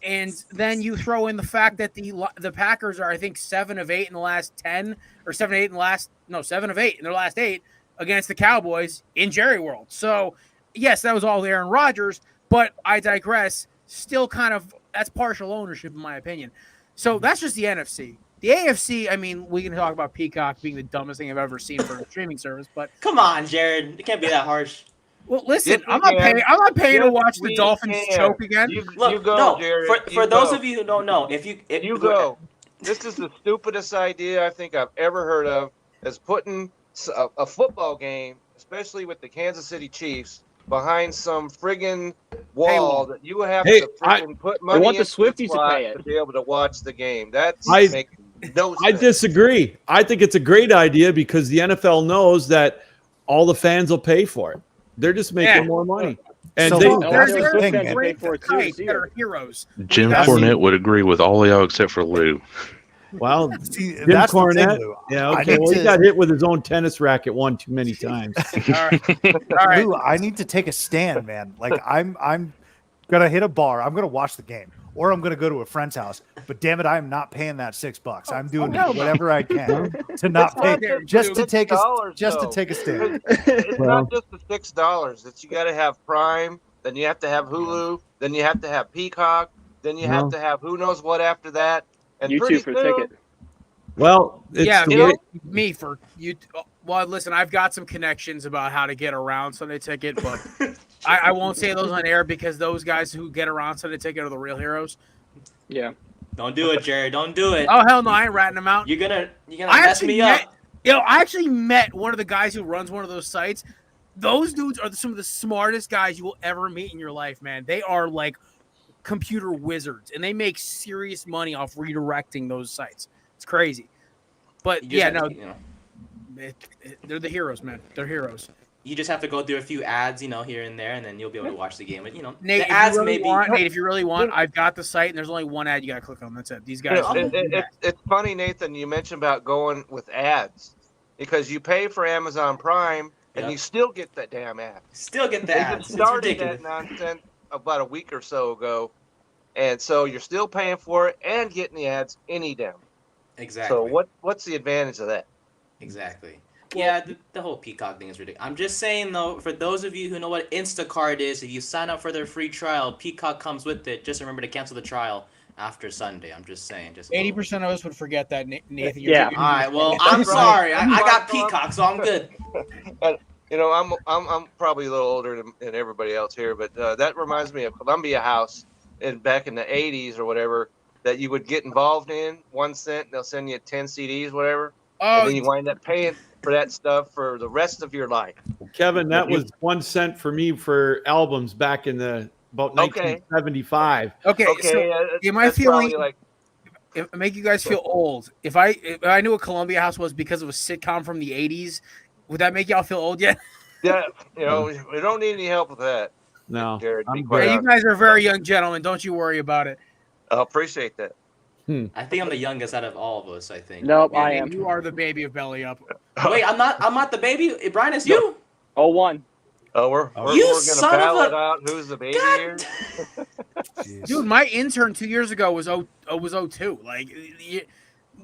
And then you throw in the fact that the Packers are, I think, 7 of 8 in the last 10, or 7 of 8 in the last 7 of 8 in their last 8 against the Cowboys in Jerry World. So, yes, that was all Aaron Rodgers, but I digress. Still kind of, that's partial ownership in my opinion. So that's just the NFC. The AFC, I mean, we can talk about Peacock being the dumbest thing I've ever seen for a streaming service, but Come on, Jared. It can't be that harsh. well, listen, Yes, I'm we not can. paying to Yes, watch the we Dolphins can. choke again. Look, you go, no, Jared. for You those go. of you who don't know, if You go. This is the stupidest idea I think I've ever heard of, is putting a football game, especially with the Kansas City Chiefs, behind some friggin' wall that you have to friggin' put money want the into Swifties to slot pay it. to be able to watch the game. That's I making no sense. I disagree. I think it's a great idea because the NFL knows that all the fans will pay for it. They're just making more money. And So they, that's There's the thing, fans man. pay for it too guys this that year. are heroes. Jim That's- Cornette would agree with all y'all except for Lou. well, See, Jim that's the Cornette. thing, Lou. Yeah, I okay. need Well, he to- got hit with his own tennis racket one too many times. All right. Lou, I need to take a stand, man. Like I'm gonna hit a bar. I'm gonna watch the game, or I'm gonna go to a friend's house. But damn it, I'm not paying that $6. I'm doing hell no. whatever I can to not pay, just to take a $6, take a stand. It's Well- not just the $6. It's you got to have Prime, then you have to have Hulu, then you have to have Peacock, then you have to have who knows what after that. And You pretty two for the soon, ticket. Well, it's Yeah, the you know- way- me for you. Well, listen, I've got some connections about how to get around Sunday Ticket, but I won't say those on air because those guys who get around Sunday Ticket are the real heroes. Yeah. Don't do it, Jared. Don't do it. Oh hell no, I ain't ratting them out. You're gonna I mess actually me met, up. I actually met one of the guys who runs one of those sites. Those dudes are some of the smartest guys you will ever meet in your life, man. They are like computer wizards, and they make serious money off redirecting those sites. It's crazy. But You just yeah, have no, to, you know, they're the heroes, man. They're heroes. you just have to go through a few ads, you know, here and there, and then you'll be able to watch the game. But you know, Nate, the ads may be. Nate, if you really want, I've got the site, and there's only one ad you got to click on. That's it. These guys. It's funny, Nathan, you mentioned about going with ads because you pay for Amazon Prime and Yep. you still get that damn ad. Still get the They ads. just It's started ridiculous. that nonsense about a week or so ago, and so you're still paying for it and getting the ads any damn. Exactly. So what's the advantage of that? Exactly. Yeah, the whole Peacock thing is ridiculous. I'm just saying, though, for those of you who know what Instacart is, if you sign up for their free trial, Peacock comes with it. Just remember to cancel the trial after Sunday. I'm just saying. Just 80% of us would forget that, Nathan. Yeah. All right. Well, I'm That's right. sorry. I got That's right. Peacock, so I'm good. You know, I'm probably a little older than everybody else here, but that reminds me of Columbia House back in the 80s or whatever that you would get involved in 1 cent. They'll send you 10 CDs, whatever. And Oh, then you wind up paying for that stuff for the rest of your life. Kevin, that was 1 cent for me for albums back in about Okay. 1975. okay. Okay, So am I that's probably feeling? like If make you guys feel old. If I knew what Columbia House was because of a sitcom from the 80s, would that make y'all feel old yet? yeah, you know, we don't need any help with that. No, Jared, be I'm quiet. good. Yeah, you guys are very young gentlemen. Don't you worry about it. I appreciate that. I think I'm the youngest out of all of us. I think. Nope, I am. You are the baby of Belly Up. Wait, I'm not. I'm not the baby. Brian, it's you. 01. Oh, we're You gonna son of battle a- it out. Who's the baby God. here? Jeez. Dude, my intern 2 years ago was 02. Like,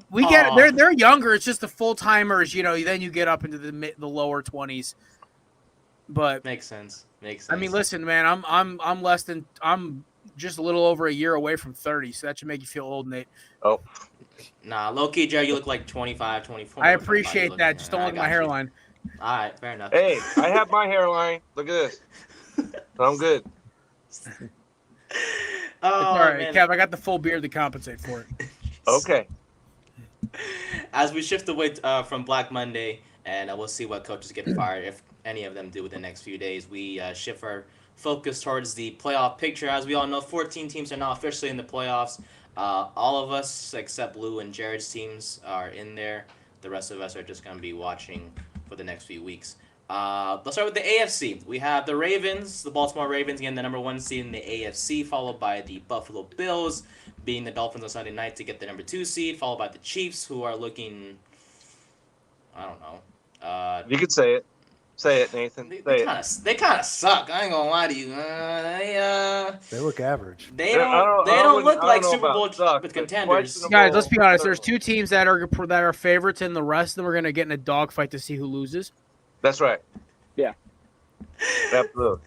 we get they're younger. It's just the full timers. Then you get up into the lower 20s. But Makes sense. I mean, listen, man, I'm just a little over a year away from 30, so that should make you feel old, Nate. Oh, Nah, low-key, Jerry, you look like 25, 24. I appreciate that. Just don't look at my hairline. All right, fair enough. hey, I have my hairline. Look at this. I'm good. It's all right, man. Kev. I got the full beard to compensate for it. Okay. As we shift away from Black Monday, and we'll see what coaches get fired, if any of them do within the next few days, we shift our focus towards the playoff picture. As we all know, 14 teams are now officially in the playoffs. All of us, except Lou and Jared's teams, are in there. The rest of us are just going to be watching for the next few weeks. Let's start with the AFC. We have the Ravens, the Baltimore Ravens, getting the number 1 seed in the AFC, followed by the Buffalo Bills, beating the Dolphins on Sunday night to get the number 2 seed, followed by the Chiefs, who are looking, I don't know. You could say it. Say it, Nathan. They kind of suck. I ain't gonna lie to you. They look average. They don't look like Super Bowl suck, contenders. Guys, let's be honest. There's 2 teams that are favorites, and the rest of them are going to get in a dogfight to see who loses. That's right. Yeah. Absolutely.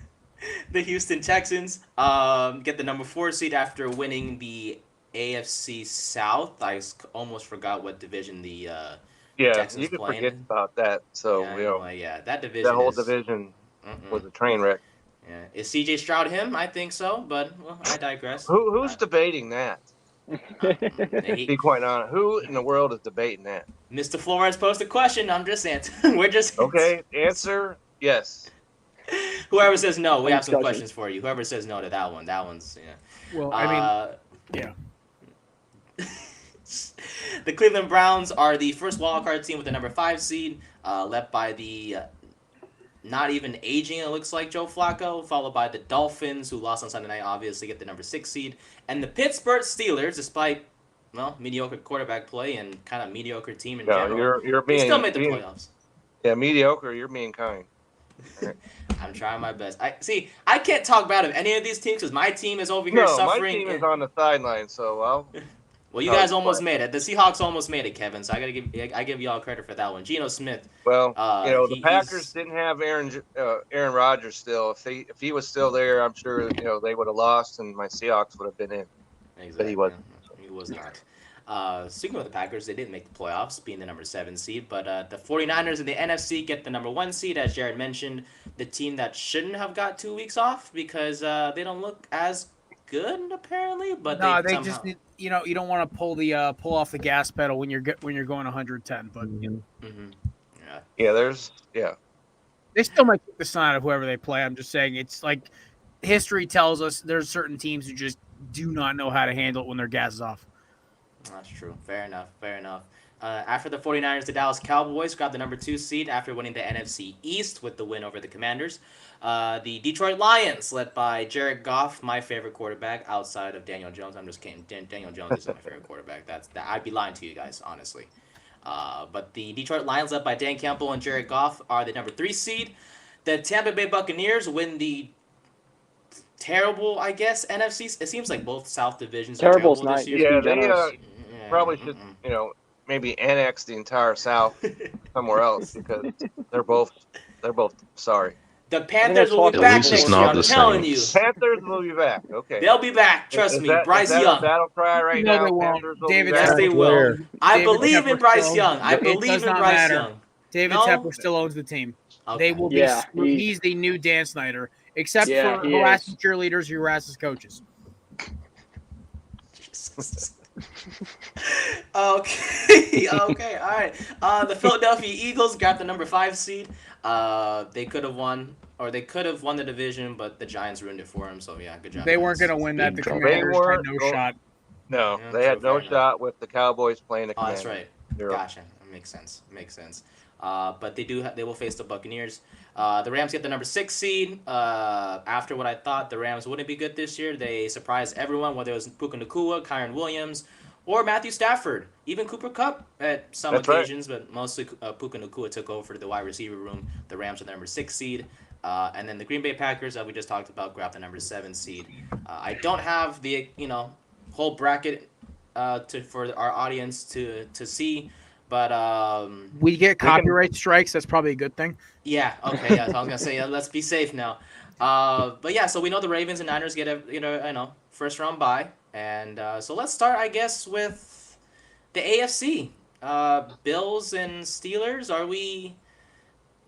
The Houston Texans get the number 4 seed after winning the AFC South. I almost forgot what division the Texans you could playing forget in. about that. So that division. That whole division was a train wreck. Yeah, is CJ Stroud him? I think so, but I digress. Who's debating that? Be quite honest. Who in the world is debating that? Mr. Flores posed a question. I'm just answering. We're just okay. Answer yes. Whoever says no, we have some questions for you. Whoever says no to that one's Well, I mean, yeah. The Cleveland Browns are the first wildcard team with the number 5 seed, led by the not even aging, it looks like, Joe Flacco, followed by the Dolphins, who lost on Sunday night, obviously get the number 6 seed, and the Pittsburgh Steelers, despite mediocre quarterback play and kind of mediocre team in general, they still made the playoffs. Yeah, mediocre. You're being kind. Right. I'm trying my best. I can't talk bad of any of these teams because my team is over here suffering. My team is on the sideline, so Well, you guys almost made it. The Seahawks almost made it, Kevin. So I give y'all credit for that one. Geno Smith. Well, the Packers didn't have Aaron Rodgers still. If he was still there, I'm sure they would have lost, and my Seahawks would have been in. Exactly. But he wasn't. He was not. Speaking of the Packers, they didn't make the playoffs, being the number 7 seed. But the 49ers in the NFC get the number 1 seed, as Jared mentioned, the team that shouldn't have got 2 weeks off because they don't look as good apparently. But no, they somehow... just need, you don't want to pull off the gas pedal when you're going 110. But they still might keep the sign of whoever they play. I'm just saying it's like history tells us there's certain teams who just do not know how to handle it when their gas is off. That's true. Fair enough. After the 49ers, the Dallas Cowboys got the number 2 seed after winning the NFC East with the win over the Commanders. The Detroit Lions, led by Jared Goff, my favorite quarterback outside of Daniel Jones. I'm just kidding. Daniel Jones is my favorite quarterback. I'd be lying to you guys, honestly. But the Detroit Lions, led by Dan Campbell and Jared Goff, are the number 3 seed. The Tampa Bay Buccaneers win the terrible, I guess, NFC. It seems like both South divisions are terrible this year. Yeah, they probably should, maybe annex the entire South somewhere else because they're both sorry. The Panthers will be back next year. I'm telling you. Panthers will be back. Okay. They'll be back. Trust me. Bryce Young. Battle cry right now. They won't. David, yes, they will. I believe in Bryce Young. David Tepper still owns the team. Okay. They will be. He's the new Dan Snyder, except for harassing cheerleaders who harasses coaches. Okay, all right. The Philadelphia Eagles got the number 5 seed. They could have won the division, but the Giants ruined it for them. So yeah, good job. They weren't going to win that. The Commanders had no shot. No, they had no shot with the Cowboys playing the Commanders. That's right. Gotcha. That makes sense. But they will face the Buccaneers. The Rams get the number 6 seed. After what I thought the Rams wouldn't be good this year, they surprised everyone, whether it was Puka Nacua, Kyron Williams, or Matthew Stafford, even Cooper Kupp at some occasions, but mostly Puka Nacua took over the wide receiver room. The Rams are the number 6 seed. And then the Green Bay Packers, we just talked about, grab the number 7 seed. I don't have the whole bracket for our audience to see, but we get copyright strikes. That's probably a good thing. yeah, okay, yeah. So I was gonna say, let's be safe now. But yeah, so we know the Ravens and Niners get a first round bye, and so let's start, I guess, with the AFC. Bills and Steelers.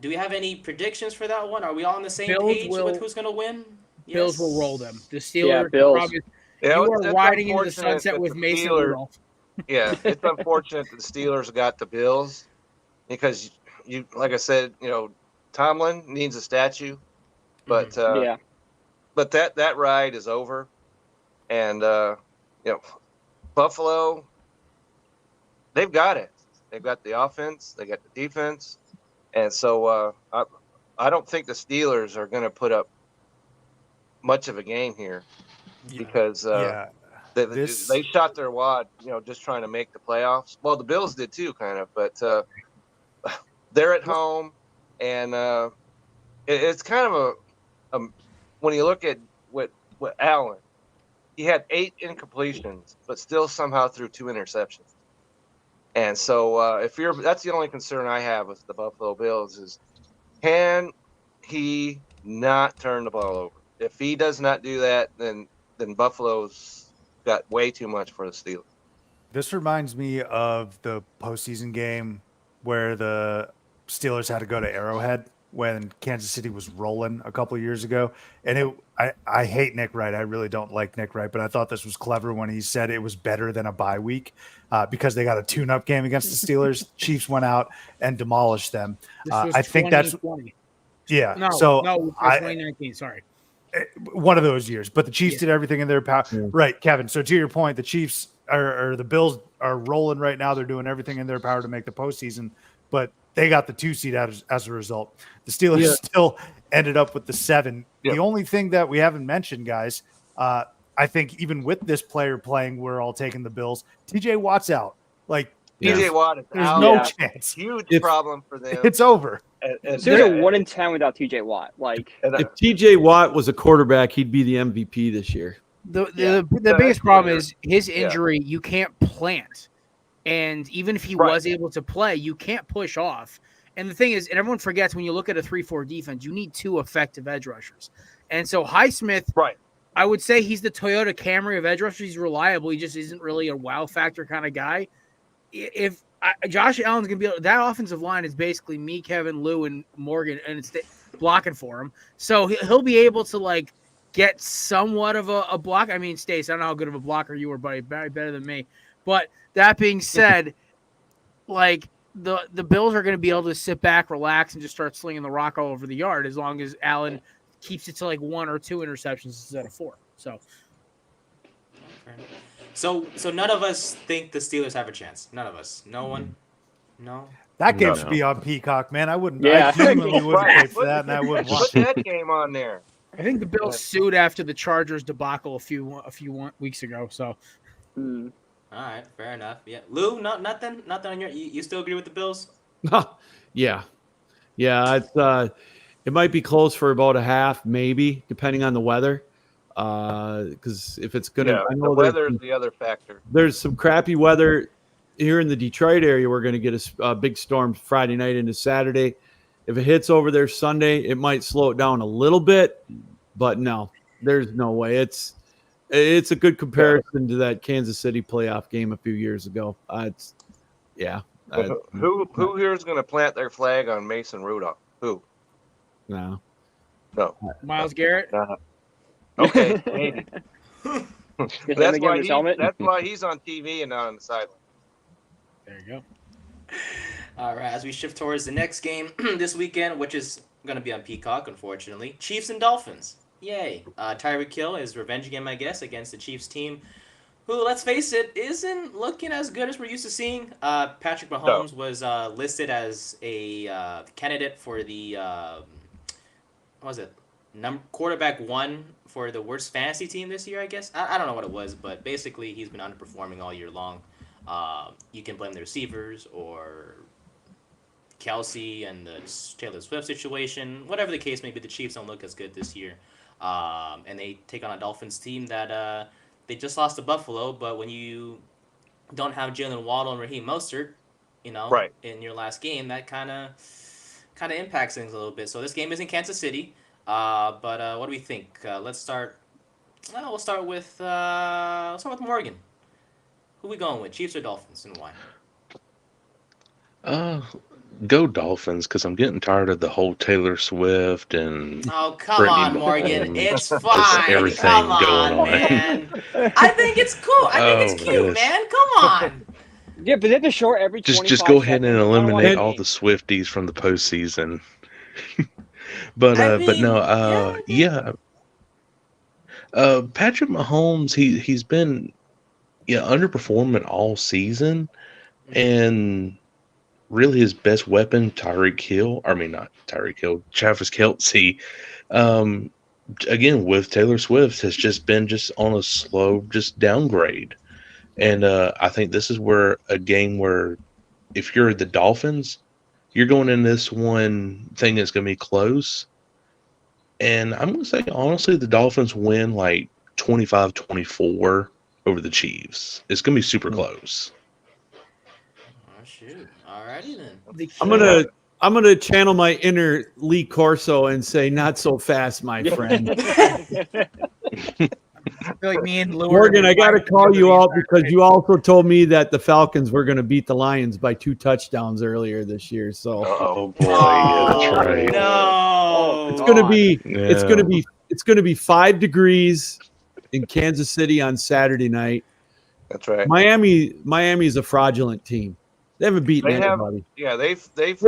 Do we have any predictions for that one? Are we all on the same page with who's gonna win? Bills will roll them. The Steelers. Yeah, Bills. Probably, you are riding into the sunset with Mason Rudolph. Yeah, it's unfortunate that the Steelers got the Bills because like I said, Tomlin needs a statue, but but that ride is over, and Buffalo, they've got it. They've got the offense, they got the defense, and so I don't think the Steelers are going to put up much of a game here because they shot their wad, just trying to make the playoffs. Well, the Bills did too, kind of, but they're at home, and it's kind of a when you look at what Allen, he had 8 incompletions, but still somehow threw 2 interceptions. And so that's the only concern I have with the Buffalo Bills is, can he not turn the ball over? If he does not do that, then Buffalo's got way too much for the Steelers. This reminds me of the postseason game where the Steelers had to go to Arrowhead when Kansas City was rolling a couple of years ago. And I hate Nick Wright. I really don't like Nick Wright, but I thought this was clever when he said it was better than a bye week because they got a tune-up game against the Steelers. Chiefs went out and demolished them. I think that's – yeah. No, so 2019, sorry. One of those years, but the Chiefs did everything in their power. Yeah. Right, Kevin. So to your point, the Chiefs or the Bills are rolling right now. They're doing everything in their power to make the postseason, but they got the 2 seed as a result. The Steelers still ended up with the 7. Yeah. The only thing that we haven't mentioned, guys, I think even with this player playing, we're all taking the Bills. TJ Watt's out. Like TJ Watt is there's out. No chance. Huge problem for them. It's over. There's a 1-10 without TJ Watt. Like if TJ Watt was a quarterback, he'd be the MVP this year. The biggest problem is his injury. You can't plant. And even if he was able to play, you can't push off. And the thing is, and everyone forgets, when you look at a 3-4 defense, you need 2 effective edge rushers. And so Highsmith, I would say he's the Toyota Camry of edge rushers. He's reliable. He just isn't really a wow factor kind of guy. If Josh Allen's going to be able, that offensive line is basically me, Kevin, Lou, and Morgan, and it's blocking for him. So he'll be able to, get somewhat of a block. I mean, Stace, I don't know how good of a blocker you were, buddy. Better than me. But that being said, the Bills are going to be able to sit back, relax, and just start slinging the rock all over the yard as long as Allen keeps it to 1 or 2 interceptions instead of 4. So none of us think the Steelers have a chance. None of us. No one. No. That game should be on Peacock, man. I wouldn't. Yeah. I genuinely wouldn't pay for that, and I wouldn't watch it. Put that game on there. I think the Bills sued after the Chargers debacle a few weeks ago. So. All right, fair enough. Yeah, Lou, nothing on your. You still agree with the Bills? Yeah. It's it might be close for about a half, maybe, depending on the weather. Because if it's gonna, I know the weather is the other factor. There's some crappy weather here in the Detroit area. We're going to get a big storm Friday night into Saturday. If it hits over there Sunday, it might slow it down a little bit, but no, there's no way. It's a good comparison to that Kansas City playoff game a few years ago. Who here is going to plant their flag on Mason Rudolph? Who? No. Miles Garrett. Okay, maybe. That's why he's on TV and not on the sideline. There you go. All right, as we shift towards the next game this weekend, which is going to be on Peacock, unfortunately, Chiefs and Dolphins. Yay. Tyreek Hill is revenge game, I guess, against the Chiefs team, who, let's face it, isn't looking as good as we're used to seeing. Patrick Mahomes was listed as a candidate for the, quarterback 1 for the worst fantasy team this year, I guess. I don't know what it was, but basically he's been underperforming all year long. You can blame the receivers or Kelsey and the Taylor Swift situation, whatever the case may be, the Chiefs don't look as good this year. And they take on a Dolphins team that they just lost to Buffalo, but when you don't have Jalen Waddle and Raheem Mostert, Right. in your last game, that kind of impacts things a little bit. So this game is in Kansas City. But what do we think? Let's start. We'll start with Morgan. Who we going with, Chiefs or Dolphins, and why? Go Dolphins, because I'm getting tired of the whole Taylor Swift and Oh, come Brittany on, Morgan. Mahomes, It's just fine. everything Come going on, on. man. I think it's cool. I think it's Oh, cute, goodness. man. Come on. Yeah, but they have to short every Just 25 go ahead and seconds. I don't eliminate like all it. the Swifties from the postseason. But I but no, mean, yeah. Patrick Mahomes, he's been underperforming all season, and really his best weapon, Travis Kelce, again with Taylor Swift, has just been on a slow downgrade. And I think this is where a game where if you're the Dolphins, you're going in this one thing that's going to be close. And I'm going to say, honestly, the Dolphins win like 25-24 over the Chiefs. It's going to be super close. Oh, shoot. Alrighty then. I'm gonna channel my inner Lee Corso and say, "Not so fast, my friend." I feel like me and Lou. Morgan, I got to call you out because you also told me that the Falcons were going to beat the Lions by 2 touchdowns earlier this year. So Oh boy, yeah, that's right. No. it's going to be Yeah. it's going to be 5 degrees in Kansas City on Saturday night. That's right. Miami is a fraudulent team. They haven't beaten They have, anybody. yeah, they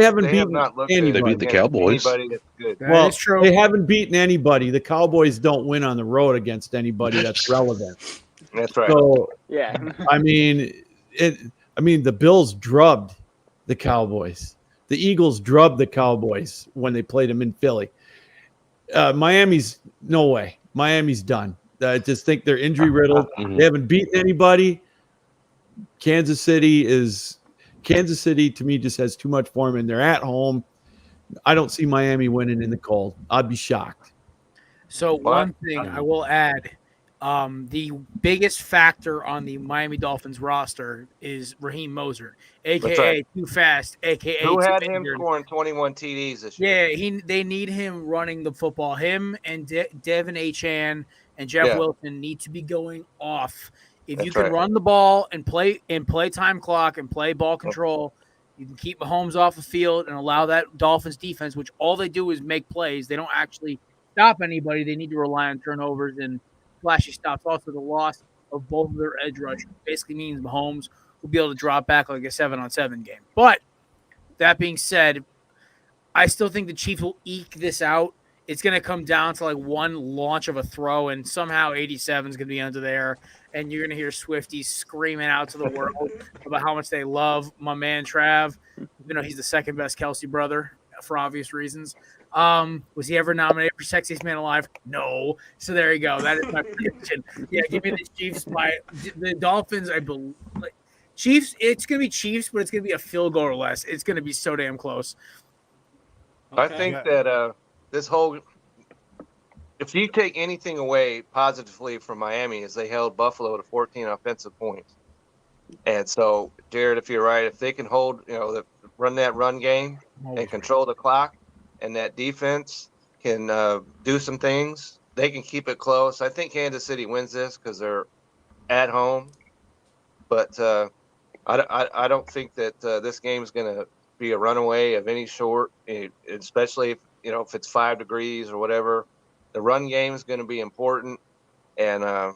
haven't have beaten not looked anybody. They beat the against Cowboys. Anybody that's good. That is true. They haven't beaten anybody. The Cowboys don't win on the road against anybody that's relevant. That's right. So Yeah. I mean, the Bills drubbed the Cowboys. The Eagles drubbed the Cowboys when they played them in Philly. Miami's no way. Miami's done. I just think they're injury riddled. They haven't beaten anybody. Kansas City to me just has too much form, and they're at home. I don't see Miami winning in the cold. I'd be shocked. So one thing I will add, the biggest factor on the Miami Dolphins roster is Raheem Mostert, aka Too Fast, aka Who had too him injured. scoring 21 TDs this year? Yeah, they need him running the football. Him and Devin Achan and Jeff Wilson need to be going off. If you can run the ball and play time clock and play ball control, you can keep Mahomes off the field and allow that Dolphins defense, which all they do is make plays. They don't actually stop anybody. They need to rely on turnovers and flashy stops. Also, the loss of both of their edge rushers basically means Mahomes will be able to drop back like a 7-on-7 game. But that being said, I still think the Chiefs will eke this out. It's going to come down to like one launch of a throw, and somehow 87 is going to be under there, and you're going to hear Swifties screaming out to the world about how much they love my man Trav, even though he's the second best Kelsey brother for obvious reasons. Was he ever nominated for Sexiest Man Alive? No. So there you go. That is my prediction. Yeah, give me the Chiefs. The Dolphins, I believe. Chiefs, it's going to be Chiefs, but it's going to be a field goal or less. It's going to be so damn close. I think that this whole, if you take anything away positively from Miami, is they held Buffalo to 14 offensive points. And so, Jared, if you're right, if they can hold, run that run game and control the clock, and that defense can do some things, they can keep it close. I think Kansas City wins this because they're at home. But I don't think that this game is going to be a runaway of any sort, especially if it's 5 degrees or whatever. The run game is going to be important, and I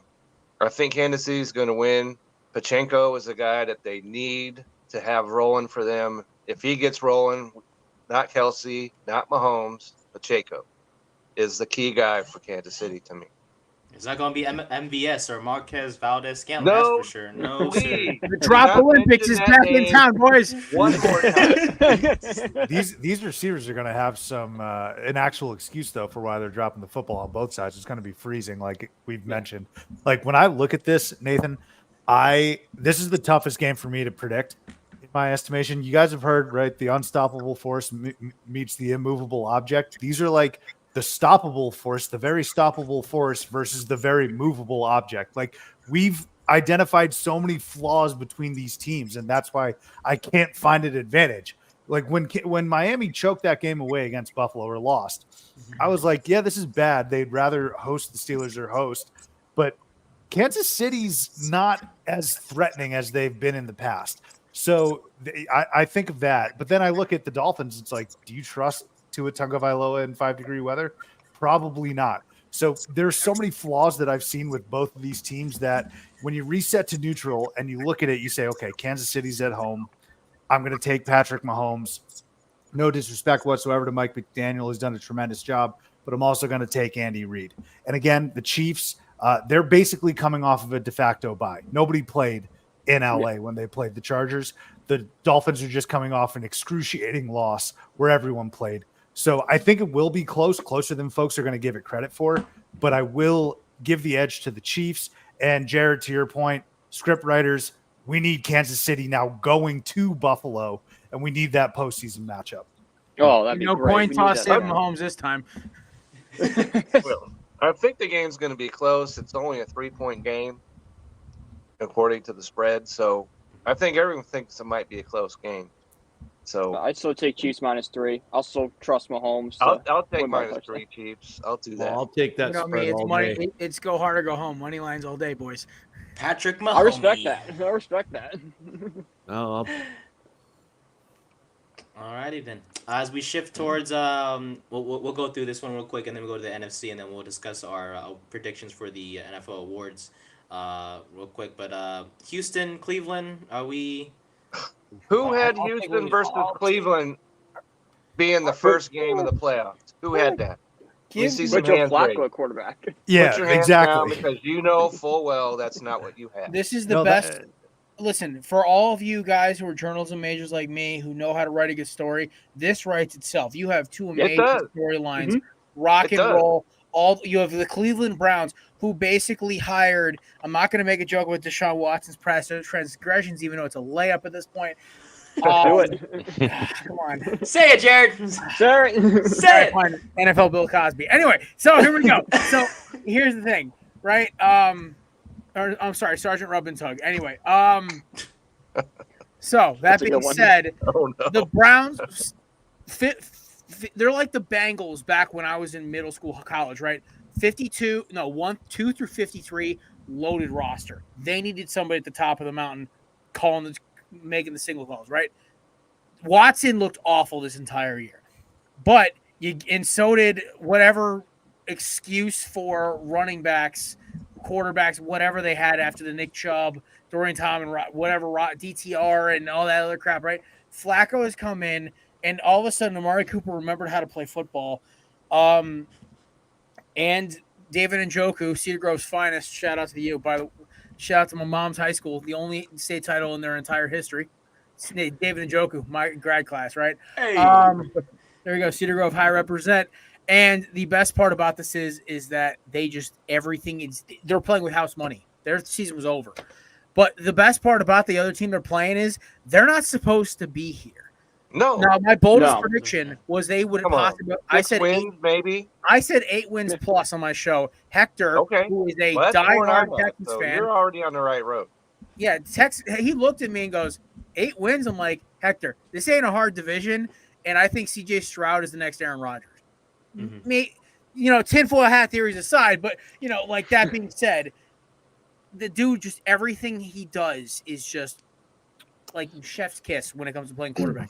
think Kansas City is going to win. Pachenko is the guy that they need to have rolling for them. If he gets rolling, not Kelsey, not Mahomes, Pacheco is the key guy for Kansas City to me. It's not going to be MVS or Marquez Valdez-Scantling, No, that's for sure. No, please. The Drop Olympics is back in town, boys. One more time. These receivers are going to have an actual excuse though for why they're dropping the football on both sides. It's going to be freezing, like we've mentioned. Like when I look at this, Nathan, this is the toughest game for me to predict my estimation. You guys have heard, right? The unstoppable force meets the immovable object. These are like the stoppable force, the very stoppable force versus the very movable object. Like we've identified so many flaws between these teams, and that's why I can't find an advantage. Like when Miami choked that game away against Buffalo or lost, I was like, yeah, this is bad. They'd rather host the Steelers or host, but Kansas City's not as threatening as they've been in the past. So I think of that. But then I look at the Dolphins. It's like, do you trust Tua Tagovailoa in 5-degree weather? Probably not. So there's so many flaws that I've seen with both of these teams that when you reset to neutral and you look at it, you say, okay, Kansas City's at home. I'm going to take Patrick Mahomes. No disrespect whatsoever to Mike McDaniel, who's done a tremendous job, but I'm also going to take Andy Reid. And again, the Chiefs, they're basically coming off of a de facto bye. Nobody played in LA when they played the Chargers. The Dolphins are just coming off an excruciating loss where everyone played. So I think it will be closer than folks are going to give it credit for, but I will give the edge to the Chiefs. And Jared, to your point, script writers, we need Kansas City now going to Buffalo, and we need that postseason matchup. Oh, that'd be no great. point We need toss that. saving Mahomes this time. Well, I think the game's going to be close. It's only a 3-point game, according to the spread. So I think everyone thinks it might be a close game. So I'd still take Chiefs -3. I'll still trust Mahomes. I'll take win by a -3 Chiefs. I'll do Well, that. I'll take that You know spread me, it's all money. day. It's go hard or go home. Money lines all day, boys. Patrick Mahomes. I respect that. I respect that. Oh, Alrighty then. As we shift towards, we'll go through this one real quick, and then we'll go to the NFC, and then we'll discuss our predictions for the NFL awards, real quick. But Houston, Cleveland, are we? Who had I'll take Houston one. versus Cleveland being the first game of the playoffs? Who had that? We see some Put Joe hands Flacco raised. at quarterback. Yeah, Put your hands down exactly. because you know full well that's not what you had. This is the No, best. Listen, for all of you guys who are journalism majors like me who know how to write a good story, this writes itself. You have two amazing does. storylines, rock It and does. roll. You have the Cleveland Browns who basically hired. I'm not going to make a joke with Deshaun Watson's past transgressions, even though it's a layup at this point. Do it. Come on. Say it, Jared. Sorry. Say it. Fine. NFL Bill Cosby. Anyway, so here we go. So here's the thing, right? Or, I'm sorry, Sergeant Rubin Tug. Anyway, so that That's a being good one. said, Oh no. the Browns they're like the Bengals back when I was in middle school, college, right? 2 through 53 loaded roster. They needed somebody at the top of the mountain making the single calls, right? Watson looked awful this entire year. But so did whatever excuse for running backs, quarterbacks, whatever they had after the Nick Chubb, Dorian Thompson, whatever, DTR, and all that other crap, right? Flacco has come in, and all of a sudden, Amari Cooper remembered how to play football. And David Njoku, Cedar Grove's finest, shout out to you. Shout out to my mom's high school, the only state title in their entire history. David Njoku, my grad class, right? Hey. There we go, Cedar Grove High represent. And the best part about this is that they're playing with house money. Their season was over. But the best part about the other team they're playing is they're not supposed to be here. No. Now, my boldest No. prediction was they would Come on. possibly. 6 wins, maybe. I said 8 wins plus on my show. Hector, Okay. who is a Well, that's more than I diehard thought, Texans so fan, you're already on the right road. yeah, he looked at me and goes, 8 wins. I'm like, Hector, this ain't a hard division, and I think CJ Stroud is the next Aaron Rodgers. Mhm. Me, tinfoil hat theories aside, but like that being said, the dude just everything he does is just like chef's kiss when it comes to playing quarterback.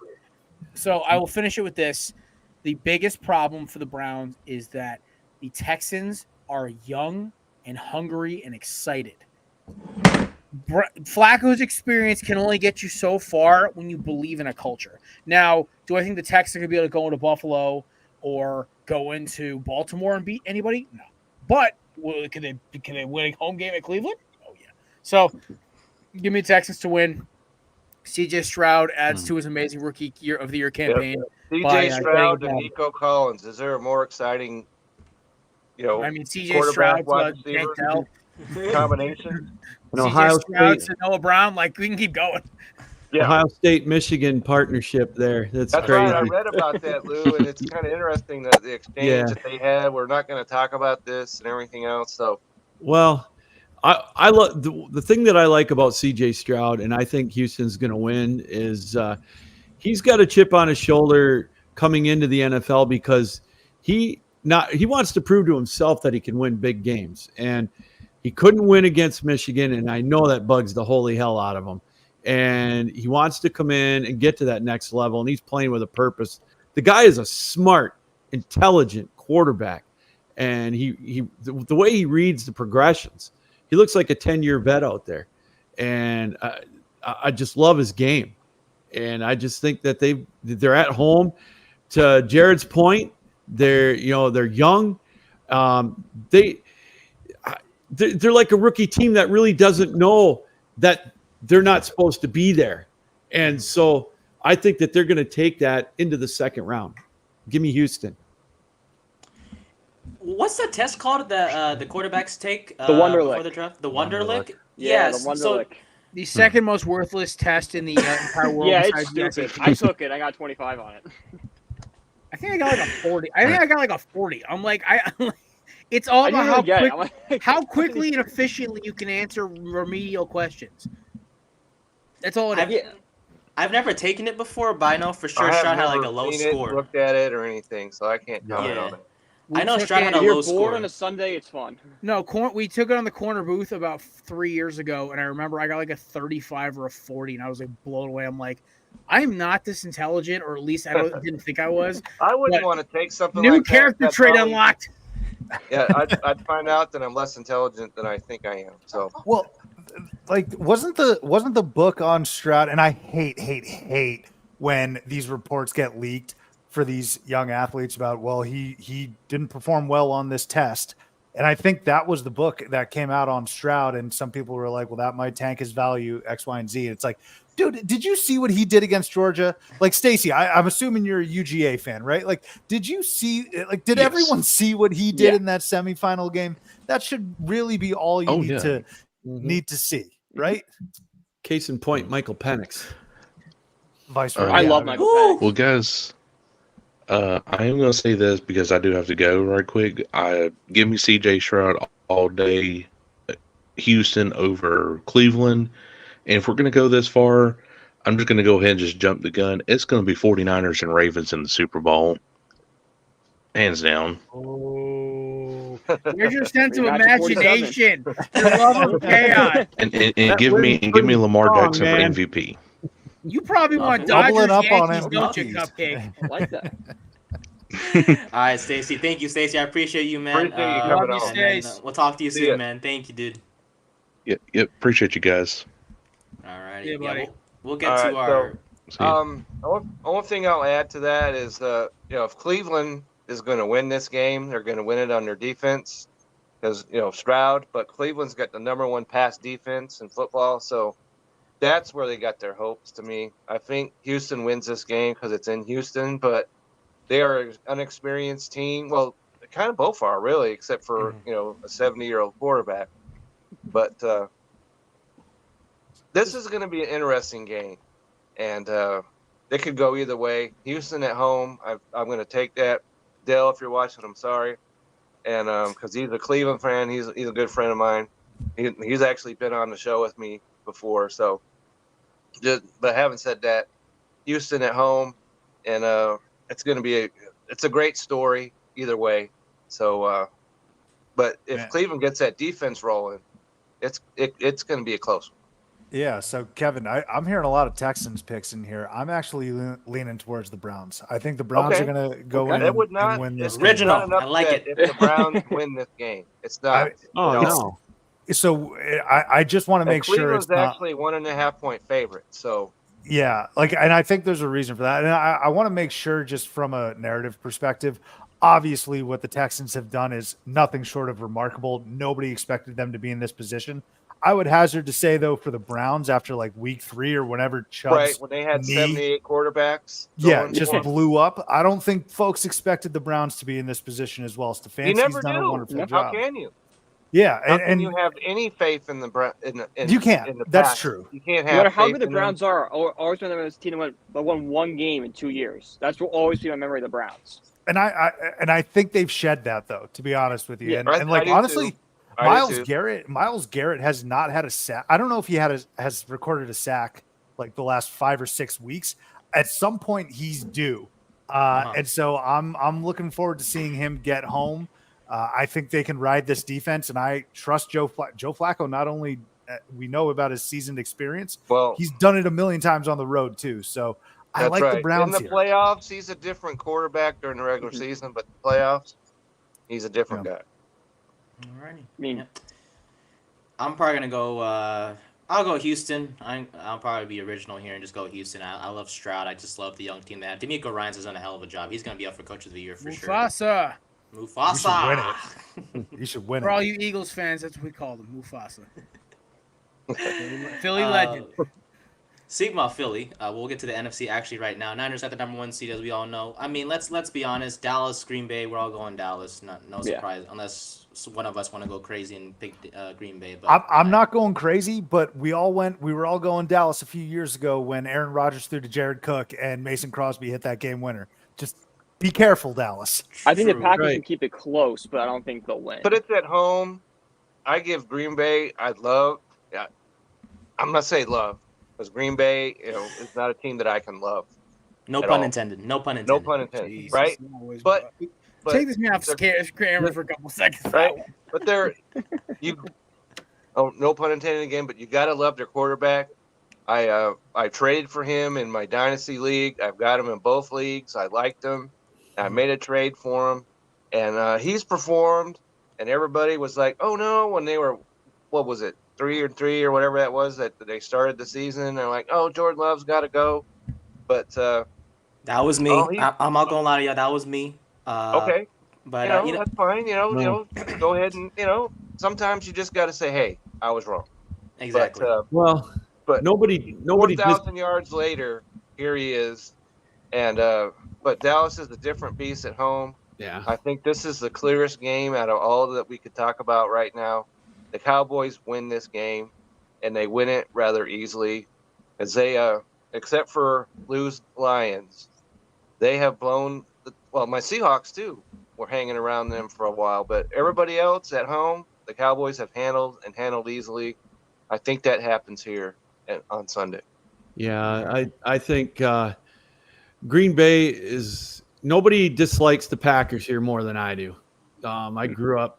So I will finish it with this. The biggest problem for the Browns is that the Texans are young and hungry and excited. Flacco's experience can only get you so far when you believe in a culture. Now, do I think the Texans are going to be able to go into Buffalo or go into Baltimore and beat anybody? No. But can they win a home game at Cleveland? Oh, yeah. So give me the Texans to win. CJ Stroud adds to his amazing rookie year of the year campaign. CJ Stroud getting and Nico Collins. Is there a more exciting, I mean, CJ Stroud wide to receiver Tank Dell. combination? And CJ Ohio Stroud State, to Noah Brown. Like, we can keep going. Ohio State-Michigan partnership there. That's crazy. Right. I read about that, Lou, and it's kind of interesting that the exchange that they had. We're not going to talk about this and everything else. So, well, I love the thing that I like about C.J. Stroud, and I think Houston's going to win, is he's got a chip on his shoulder coming into the NFL because he wants to prove to himself that he can win big games, and he couldn't win against Michigan, and I know that bugs the holy hell out of him. And he wants to come in and get to that next level, and he's playing with a purpose. The guy is a smart, intelligent quarterback, and the way he reads the progressions, he looks like a 10-year vet out there. And I just love his game, and I just think that they're at home. To Jared's point, they're young. They're like a rookie team that really doesn't know that they're not supposed to be there. And so I think that they're going to take that into the second round. Give me Houston. What's the test called that the quarterbacks take the Wonderlic before the draft? The Wonderlic? Yeah, Yes. the Wonderlic. So, The second most worthless test in the entire world. Yeah, it's besides the stupid. SAT. I took it. I got 25 on it. I think I got like a 40. I think I got like a 40. I'm like, it's all I about didn't really get it. how quickly and efficiently you can answer remedial questions. That's all it is. I've never taken it before, but I know for sure Stroud had like a low score. Looked at it or anything, so I can't comment on it. I know Stroud had a If you're low bored score. on a Sunday, it's fun. No, we took it on the corner booth about 3 years ago, and I remember I got like a 35 or a 40, and I was like blown away. I'm like, I'm not this intelligent, or at least I didn't think I was. I wouldn't want to take something New like character that. trait unlocked. Yeah, I'd find out that I'm less intelligent than I think I am. So, well, like wasn't the book on Stroud? And I hate when these reports get leaked for these young athletes about, well, he didn't perform well on this test. And I think that was the book that came out on Stroud. And some people were like, well, that might tank his value, X, Y, and Z. It's like, dude, did you see what he did against Georgia? Like, Stacey, I'm assuming you're a UGA fan, right? Like, did you see, like, did everyone see what he did in that semifinal game? That should really be all you need to see, right? Case in point, Michael Penix. Vice versa. I love Michael Penix. Well, guys, I am going to say this because I do have to go right quick. Give me C.J. Stroud all day, Houston over Cleveland. And if we're going to go this far, I'm just going to go ahead and just jump the gun. It's going to be 49ers and Ravens in the Super Bowl. Hands down. Oh, where's your sense of imagination? Your love of chaos. And give me Lamar Jackson for MVP. You probably want doubling Dodgers, up on Yankees, don't you, MVPs. Cupcake? I like that. All right, Stacey. Thank you, Stacey. I appreciate you, man. Appreciate you coming love you, on. Stace. We'll talk to you See soon, ya. man. Thank you, dude. Yep. Appreciate you guys. All right. Yeah, buddy. We'll get All to right, our. See ya. Only thing I'll add to that is, if Cleveland is going to win this game, they're going to win it on their defense because, Stroud, but Cleveland's got the number one pass defense in football. So that's where they got their hopes to me. I think Houston wins this game because it's in Houston, but they are an unexperienced team. Well, they kind of both are really, except for, a 70-year-old quarterback. But this is going to be an interesting game. And it could go either way. Houston at home, I'm going to take that. Dale, if you're watching, I'm sorry. And because he's a Cleveland fan, he's a good friend of mine. He's actually been on the show with me before. So, but having said that, Houston at home, and it's going to be it's a great story either way. So, but if Cleveland gets that defense rolling, it's going to be a close one. Yeah, so Kevin, I'm hearing a lot of Texans picks in here. I'm actually leaning towards the Browns. I think the Browns are going to go in and win this game. Original. I like it. If the Browns win this game, it's not. No. So I just want to make sure it's not actually 1.5 point favorite. So yeah, and I think there's a reason for that. And I want to make sure, just from a narrative perspective, obviously what the Texans have done is nothing short of remarkable. Nobody expected them to be in this position. I would hazard to say, though, for the Browns, after like week 3 or whenever Chubb's when they had 78 quarterbacks, just blew up. I don't think folks expected the Browns to be in this position as well. Stefanski's You never done a do. wonderful How job. can you? Yeah, How can and you have any faith in the you can't. In the That's past? true. You can't No have matter how faith good the in them. Browns are, always remember them as a team that won one game in 2 years. That's what always be my memory of the Browns. And I think they've shed that though, to be honest with you. Yeah, And like I do honestly, too. I do Miles too. Garrett has not had a sack. I don't know if he has recorded a sack like the last 5 or 6 weeks. At some point, he's due, and so I'm looking forward to seeing him get home. I think they can ride this defense, and I trust Joe Flacco. Not only we know about his seasoned experience, Well, he's done it a million times on the road too. So I that's like right. the Browns in the here. playoffs, he's a different quarterback during the regular season, but the playoffs, he's a different guy. Alrighty. I mean, I'm probably gonna go. I'll go Houston. I'll probably be original here and just go Houston. I love Stroud. I just love the young team they have. D'Amico Ryans has done a hell of a job. He's gonna be up for Coach of the Year for sure. Mufasa. You should win For all it. you Eagles fans, that's what we call them, Mufasa. Philly legend. Speaking about Philly, we'll get to the NFC actually right now. Niners at the number 1 seed, as we all know. I mean, let's be honest. Dallas, Green Bay, we're all going Dallas. No surprise, unless one of us want to go crazy and pick Green Bay. But I'm not going crazy, but we were all going Dallas a few years ago when Aaron Rodgers threw to Jared Cook and Mason Crosby hit that game winner. Just be careful, Dallas. I think the Packers Right. can keep it close, but I don't think they'll win. But it's at home. I give Green Bay. I'm gonna say love, because Green Bay, is not a team that I can love. No at pun all. intended. No pun intended. No pun intended. Jesus, Right? always, But take this man off camera for a couple seconds. right. But no pun intended again. But you gotta love their quarterback. I traded for him in my dynasty league. I've got him in both leagues. I liked him. I made a trade for him, and he's performed. And everybody was like, "Oh no!" When they were, what was it, 3-3 or whatever that was that they started the season. They're like, "Oh, Jordan Love's got to go," but that was me. I'm not gonna lie to you. That was me. Okay, but that's fine. Go ahead and sometimes you just got to say, "Hey, I was wrong." exactly. But nobody 4,000 yards later, here he is, and but Dallas is a different beast at home. Yeah. I think this is the clearest game out of all that we could talk about right now. The Cowboys win this game, and they win it rather easily, as they, except for lose Lions, they have blown. My Seahawks too were hanging around them for a while, but everybody else at home, the Cowboys have handled easily. I think that happens here on Sunday. Yeah, I think Green Bay is. Nobody dislikes the Packers here more than I do. I grew up,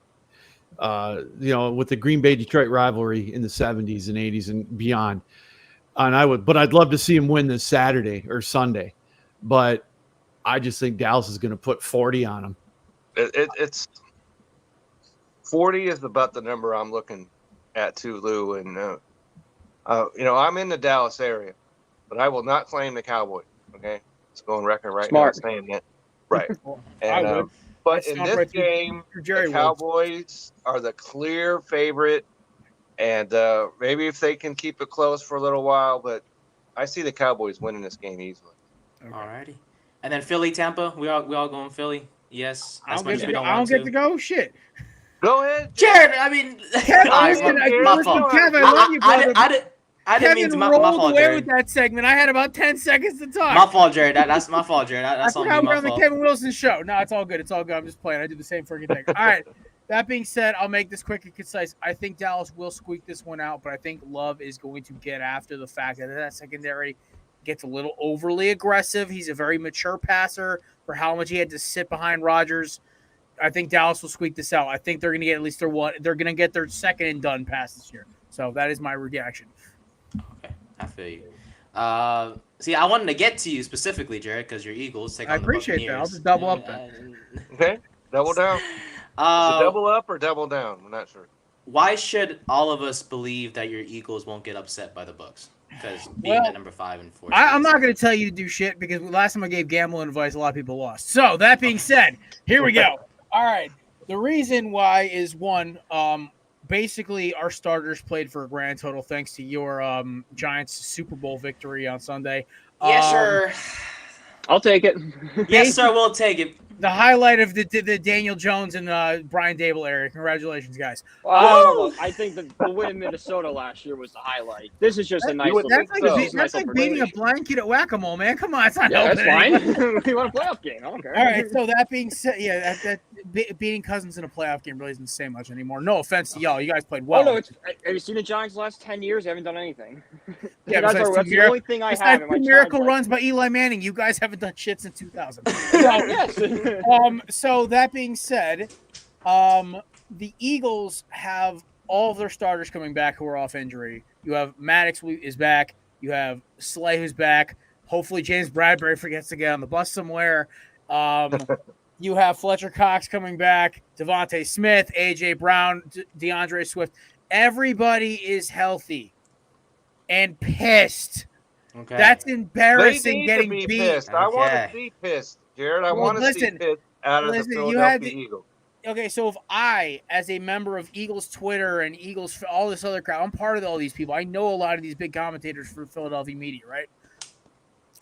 with the Green Bay Detroit rivalry in the 70s and 80s and beyond. But I'd love to see him win this Saturday or Sunday. But I just think Dallas is going to put 40 on them. It's 40 is about the number I'm looking at too, Lou. And I'm in the Dallas area, but I will not claim the Cowboys. Okay, it's going record right now saying that. Right. And but in this game, the Cowboys are the clear favorite, and maybe if they can keep it close for a little while, but I see the Cowboys winning this game easily. Okay. Alrighty. And then Philly, Tampa. We all going Philly. Yes. I don't get to go. Shit. Go ahead, Jared. I mean, Kevin, my fault. Kevin, I love you, brother. I didn't mean to. My rolled fault, away Jared. with that segment. I had about 10 seconds to talk. My fault, Jared. That's my fault, Jared. That's on me. We're My on the fault. Kevin Wilson show. No, it's all good. It's all good. I'm just playing. I do the same freaking thing. All right. That being said, I'll make this quick and concise. I think Dallas will squeak this one out, but I think Love is going to get after the fact that secondary gets a little overly aggressive. He's a very mature passer for how much he had to sit behind Rodgers. I think Dallas will squeak this out. I think they're going to get at least their one. They're going to get their second and done pass this year. So that is my reaction. Okay, I feel you. See, I wanted to get to you specifically, Jared, because your Eagles take on the appreciate Buccaneers. that. I'll just double up then. Okay, double down. Is it double up or double down? I'm not sure. Why should all of us believe that your Eagles won't get upset by the Bucs? Because being at number 5 and 4. I'm not going to tell you to do shit because last time I gave Gamelin advice, a lot of people lost. So that being said, here we go. All right. The reason why is one, basically our starters played for a grand total thanks to your Giants Super Bowl victory on Sunday. Yes, sir. I'll take it. Yes, sir. We'll take it. The highlight of the Daniel Jones and Brian Dable area. Congratulations, guys. Well, I don't know. I think the win in Minnesota last year was the highlight. This is just a nice. That's like beating a blanket at whack-a-mole, man. Come on, it's not Yeah, helping. that's fine. You want a playoff game? I don't care. All right. So that being said, beating Cousins in a playoff game really doesn't say much anymore. No offense to y'all, you guys played well. Oh no, have you seen the Giants the last 10 years? They haven't done anything. Yeah, that's the only thing I have in my miracle runs by Eli Manning. You guys haven't done shit since 2000. Yes. So that being said, the Eagles have all of their starters coming back who are off injury. You have Maddox is back. You have Slay who's back. Hopefully James Bradbury forgets to get on the bus somewhere. You have Fletcher Cox coming back. Devontae Smith, AJ Brown, DeAndre Swift. Everybody is healthy and pissed. Okay. That's embarrassing. They need to be pissed. I want to see pissed, Jared. I want to see pissed out of the Philadelphia Eagles. Okay, so if I, as a member of Eagles Twitter and Eagles, all this other crowd, I'm part of all these people. I know a lot of these big commentators for Philadelphia media, right?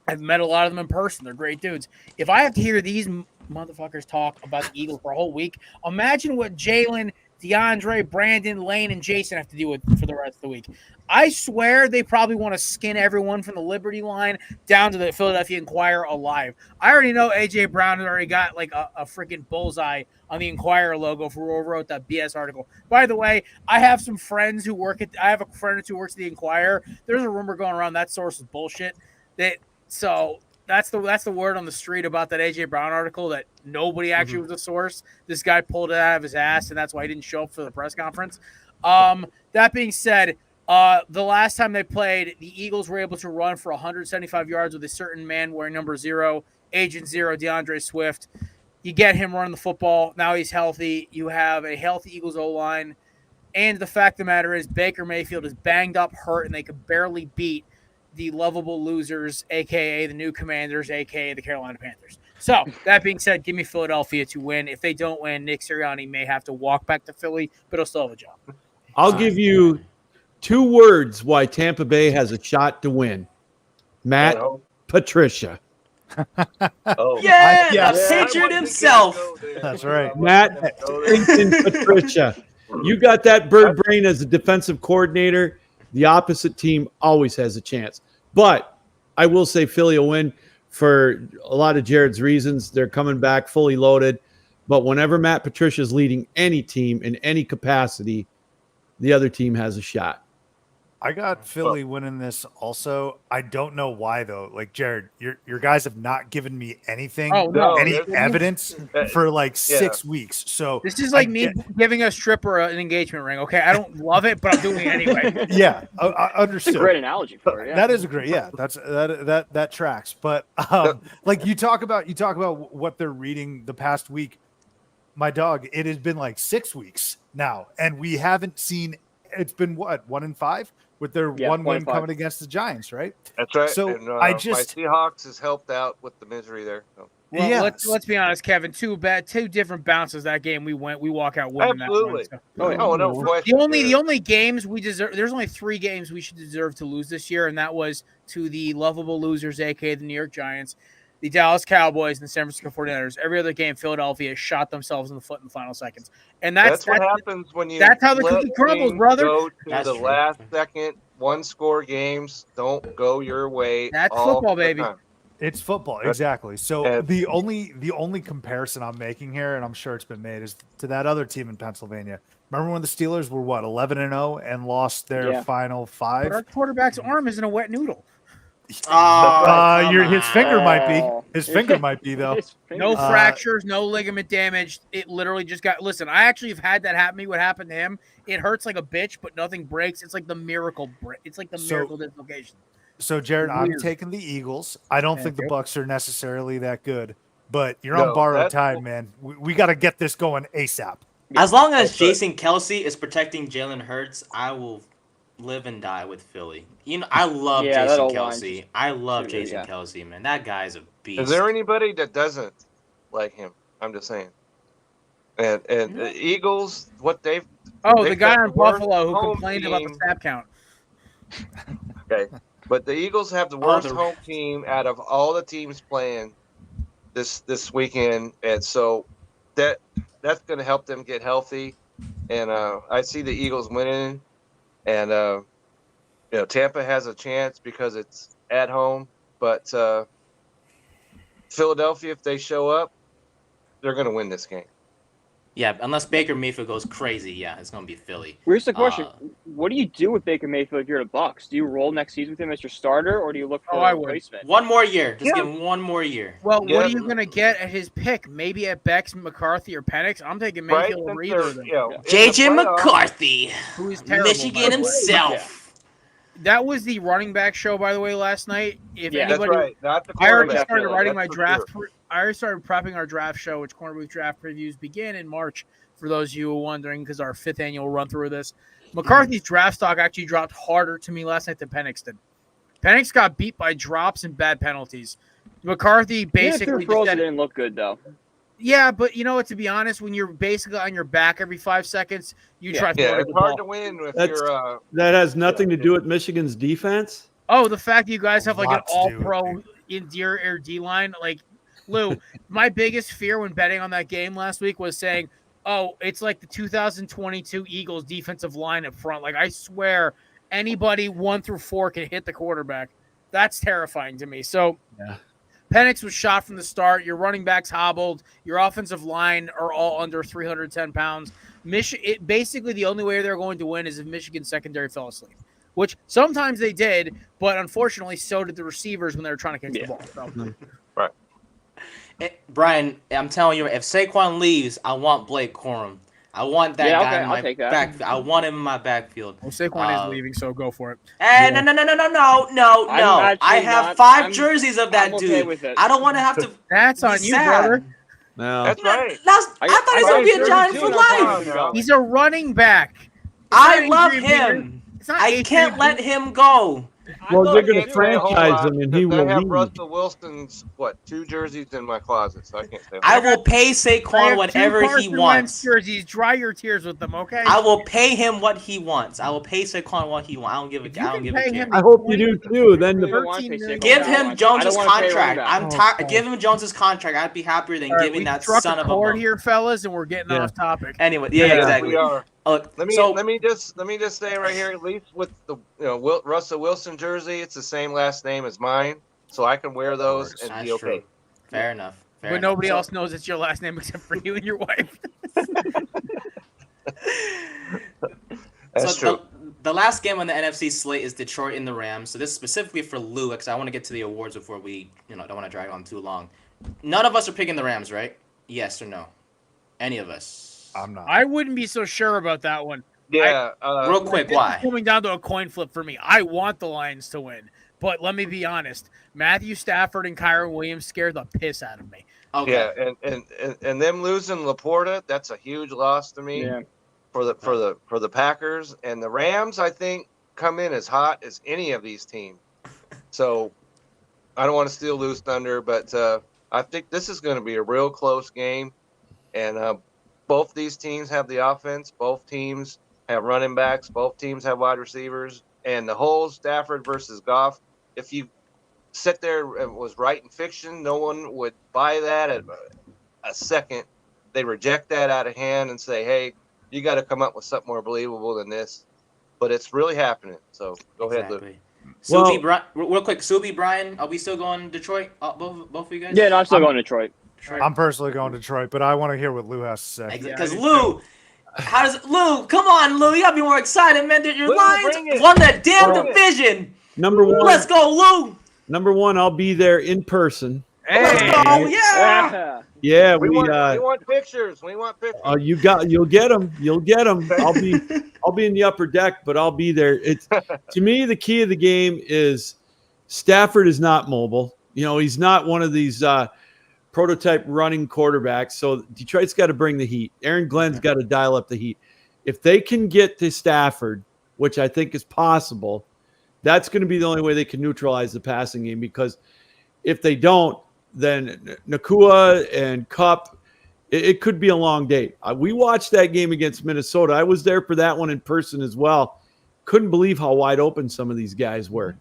I've met a lot of them in person. They're great dudes. If I have to hear these motherfuckers talk about the Eagles for a whole week, imagine what Jalen, DeAndre, Brandon, Lane, and Jason have to deal with for the rest of the week. I swear they probably want to skin everyone from the Liberty line down to the Philadelphia Inquirer alive. I already know A.J. Brown has already got like a freaking bullseye on the Inquirer logo for whoever wrote that BS article. By the way, I have some friends who work I have a friend who works at the Inquirer. There's a rumor going around that source is bullshit. So that's the word on the street about that A.J. Brown article, that nobody actually was a source. This guy pulled it out of his ass, and that's why he didn't show up for the press conference. That being said, the last time they played, the Eagles were able to run for 175 yards with a certain man wearing number 0, Agent 0, DeAndre Swift. You get him running the football. Now he's healthy. You have a healthy Eagles O-line. And the fact of the matter is Baker Mayfield is banged up, hurt, and they could barely beat the lovable losers, a.k.a. the new Commanders, a.k.a. the Carolina Panthers. So, that being said, give me Philadelphia to win. If they don't win, Nick Sirianni may have to walk back to Philly, but he'll still have a job. I'll give you 2 words why Tampa Bay has a shot to win. Matt Patricia. Patriot himself. That's right. Matt Patricia. You got that bird brain as a defensive coordinator. The opposite team always has a chance. But I will say Philly will win for a lot of Jared's reasons. They're coming back fully loaded. But whenever Matt Patricia is leading any team in any capacity, the other team has a shot. I got Philly winning this also. I don't know why, though. Like, Jared, your guys have not given me anything, any evidence for like 6 weeks. So this is like me giving a stripper an engagement ring. Okay, I don't love it, but I'm doing it anyway. Yeah, I understood. That's a great analogy for it. Yeah. That is a great. Yeah, that tracks. But like you talk about what they're reading the past week. My dog, it has been like 6 weeks now, and we haven't seen. It's been what, 1-5 with their one win coming against the Giants, right? That's right. So and, my Seahawks has helped out with the misery there. So. Well, let's be honest, Kevin. Two different bounces that game. We walk out winning that one. So. No question. The only games we deserve. There's only 3 games we should deserve to lose this year, and that was to the lovable losers, aka the New York Giants, the Dallas Cowboys, and the San Francisco 49ers. Every other game, Philadelphia shot themselves in the foot in the final seconds. And that's what happens when you. That's how the cookie crumbles, brother. Go to the last second, 1-score games don't go your way. That's football, baby. Time. It's football, exactly. So the only comparison I'm making here, and I'm sure it's been made, is to that other team in Pennsylvania. Remember when the Steelers were 11-0 and lost their final 5? But our quarterback's arm isn't a wet noodle. His finger might be. His finger might be, though. No fractures, no ligament damage. It literally just got. Listen, I actually have had that happen to me. What happened to him? It hurts like a bitch, but nothing breaks. It's like the miracle. It's like the miracle dislocation. So, Jared, I'm taking the Eagles. I don't think the Bucks are necessarily that good, but you're on borrowed time, man. We got to get this going ASAP. As long as Jason Kelce is protecting Jalen Hurts, I will live and die with Philly. You know, I love Jason Kelce. I love Jason Kelce, man. That guy's a beast. Is there anybody that doesn't like him? I'm just saying. And the Eagles, what they've the guy in Buffalo who complained about the snap count. Okay, but the Eagles have the worst home team out of all the teams playing this weekend, and so that's going to help them get healthy. And I see the Eagles winning, and Tampa has a chance because it's at home, but Philadelphia, if they show up, they're going to win this game. Yeah, unless Baker Mayfield goes crazy, yeah, it's going to be Philly. Here's the question: what do you do with Baker Mayfield if you're the Bucs? Do you roll next season with him as your starter, or do you look for a replacement? One more year. Just give him one more year. Well, what are you going to get at his pick? Maybe at Bex, McCarthy, or Penix? I'm taking Mayfield or either of them. J.J. McCarthy, who is terrible, Michigan himself. Yeah. That was the running back show, by the way, last night. If anybody, that's right. Not the I already quarterback. started writing my draft. Sure. I already started prepping our draft show, which Corner Booth Draft Previews began in March. For those of you who are wondering, because our 5th annual run through of this, McCarthy's draft stock actually dropped harder to me last night than Penix did. Penix got beat by drops and bad penalties. McCarthy basically didn't look good though. Yeah, but to be honest, when you're basically on your back every 5 seconds, you try to it's hard to win if you're. That has nothing to do with Michigan's defense. Oh, the fact that you guys have like an all-pro interior D line, like Lou. My biggest fear when betting on that game last week was saying, "Oh, it's like the 2022 Eagles defensive line up front." Like I swear, anybody 1 through 4 can hit the quarterback. That's terrifying to me. So, Penix was shot from the start. Your running backs hobbled. Your offensive line are all under 310 pounds. Basically, the only way they're going to win is if Michigan's secondary fell asleep, which sometimes they did, but unfortunately, so did the receivers when they were trying to catch the ball. So. Right. Brian, I'm telling you, if Saquon leaves, I want Blake Corum. I want that guy in my back. I want him in my backfield. Well, Saquon is leaving, so go for it. No. I have 5 jerseys of that dude. I don't want to have to. That's on you, brother. No, that's right. I thought he was going to be a Giant for life. He's a running back. I love him. I can't let him go. Well, they're going to franchise him, and he will I have leave. Russell Wilson's 2 jerseys in my closet, so I can't say. I will pay Saquon whatever he wants. Jerseys, dry your tears with them, okay? I will pay him what he wants. I will pay Saquon what he wants. I don't give a care. I hope you do too. Then give him Jones's contract. Give him Jones's contract. I'd be happier than giving that son of a cord here, fellas, and we're getting off topic. Anyway, exactly. We are. Look, let me just say right here, at least with the Russell Wilson jersey, it's the same last name as mine, so I can wear those and be okay. True. Fair enough. But nobody else knows it's your last name except for you and your wife. That's true. The last game on the NFC slate is Detroit and the Rams. So this is specifically for Lou, because I want to get to the awards before we, don't want to drag on too long. None of us are picking the Rams, right? Yes or no? Any of us? I'm not. I wouldn't be so sure about that one. Yeah. Real quick, why? It's coming down to a coin flip for me. I want the Lions to win, but let me be honest. Matthew Stafford and Kyron Williams scared the piss out of me. Okay. Yeah, and them losing Laporta, that's a huge loss to me. Yeah. For the Packers, and the Rams, I think, come in as hot as any of these teams. So I don't want to steal Lou's thunder, but I think this is going to be a real close game, and both these teams have the offense. Both teams have running backs. Both teams have wide receivers. And the whole Stafford versus Goff, if you sit there and was writing fiction, no one would buy that at a second. They reject that out of hand and say, hey, you got to come up with something more believable than this. But it's really happening. So go ahead, Luke. Real quick, Subi, Brian, are we still going Detroit? Both of you guys? Yeah, no, I'm still going Detroit. I'm personally going Detroit, but I want to hear what Lou has to say. Because Lou, Lou, come on, Lou, you gotta be more excited, man. Your Lions won the damn division. Number 1. Let's go, Lou. Number 1, I'll be there in person. Hey. Let's go, yeah. Yeah, we want pictures. We want pictures. You'll get them. You'll get them. I'll be in the upper deck, but I'll be there. It's to me the key of the game is Stafford is not mobile. He's not one of these prototype running quarterbacks. So Detroit's got to bring the heat. Aaron Glenn's got to dial up the heat. If they can get to Stafford, which I think is possible, that's going to be the only way they can neutralize the passing game, because if they don't, then Nakua and Kupp, it could be a long day. We watched that game against Minnesota. I was there for that one in person as well. Couldn't believe how wide open some of these guys were.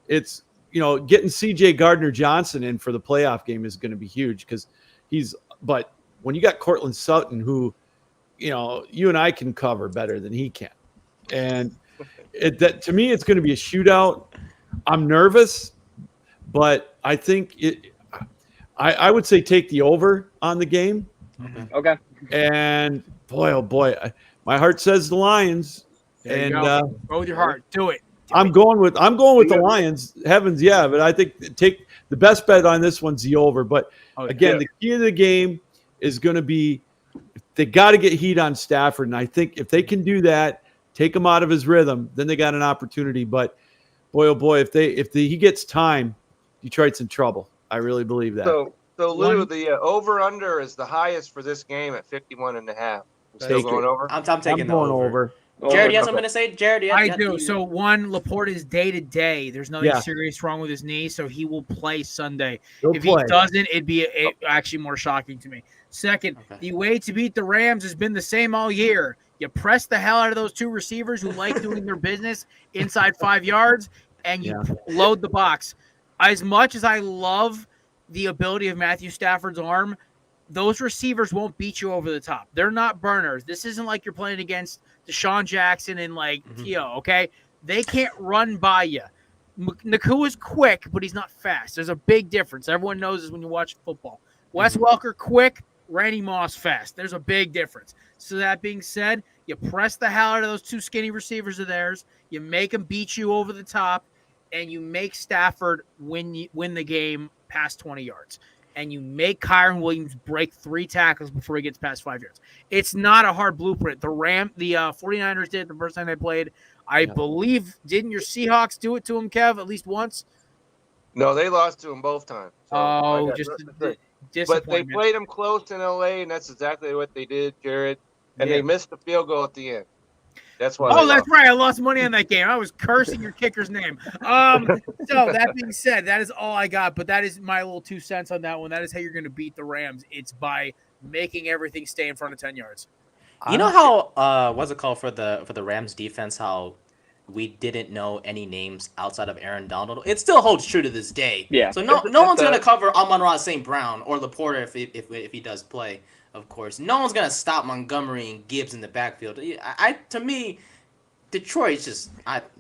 It's getting C.J. Gardner-Johnson in for the playoff game is going to be huge because but when you got Cortland Sutton, who, you and I can cover better than he can. And to me, it's going to be a shootout. I'm nervous, but I think I would say take the over on the game. Okay. And boy, oh boy, my heart says the Lions. There you And go. Go with your heart. Do it. I'm going with the Lions. Heavens, yeah, but I think take the best bet on this one's the over. But again, the key of the game is going to be they got to get heat on Stafford, and I think if they can do that, take him out of his rhythm, then they got an opportunity. But boy, oh boy, if he gets time, Detroit's in trouble. I really believe that. So Lou, the over/under is the highest for this game at 51.5. Still going over? I'm taking the going over. Jared, you have something to say? Jared, I do. So one, Laporte is day-to-day. There's nothing serious wrong with his knee, so he will play Sunday. If he doesn't, it'd be actually more shocking to me. Second, the way to beat the Rams has been the same all year. You press the hell out of those two receivers who like doing their business inside 5 yards, and you load the box. As much as I love the ability of Matthew Stafford's arm, those receivers won't beat you over the top. They're not burners. This isn't like you're playing against Deshaun Jackson and Tio, okay? They can't run by you. Nakua's quick, but he's not fast. There's a big difference. Everyone knows this when you watch football. Wes Welker, quick. Randy Moss, fast. There's a big difference. So that being said, you press the hell out of those two skinny receivers of theirs. You make them beat you over the top, and you make Stafford win the game past 20 yards. And you make Kyron Williams break 3 tackles before he gets past 5 yards. It's not a hard blueprint. The 49ers did the first time they played. I believe, didn't your Seahawks do it to him, Kev, at least once? No, they lost to him both times. So but they played him close in L.A., and that's exactly what they did, Jared. And they missed the field goal at the end. That's why. Oh, that's right. I lost money on that game. I was cursing your kicker's name. So that being said, that is all I got. But that is my little 2 cents on that one. That is how you're going to beat the Rams. It's by making everything stay in front of 10 yards. You know how what's it called for the Rams defense? How we didn't know any names outside of Aaron Donald. It still holds true to this day. Yeah. So no one's going to cover Amon-Ra St. Brown or Laporte if he does play. Of course, no one's gonna stop Montgomery and Gibbs in the backfield. To me, Detroit's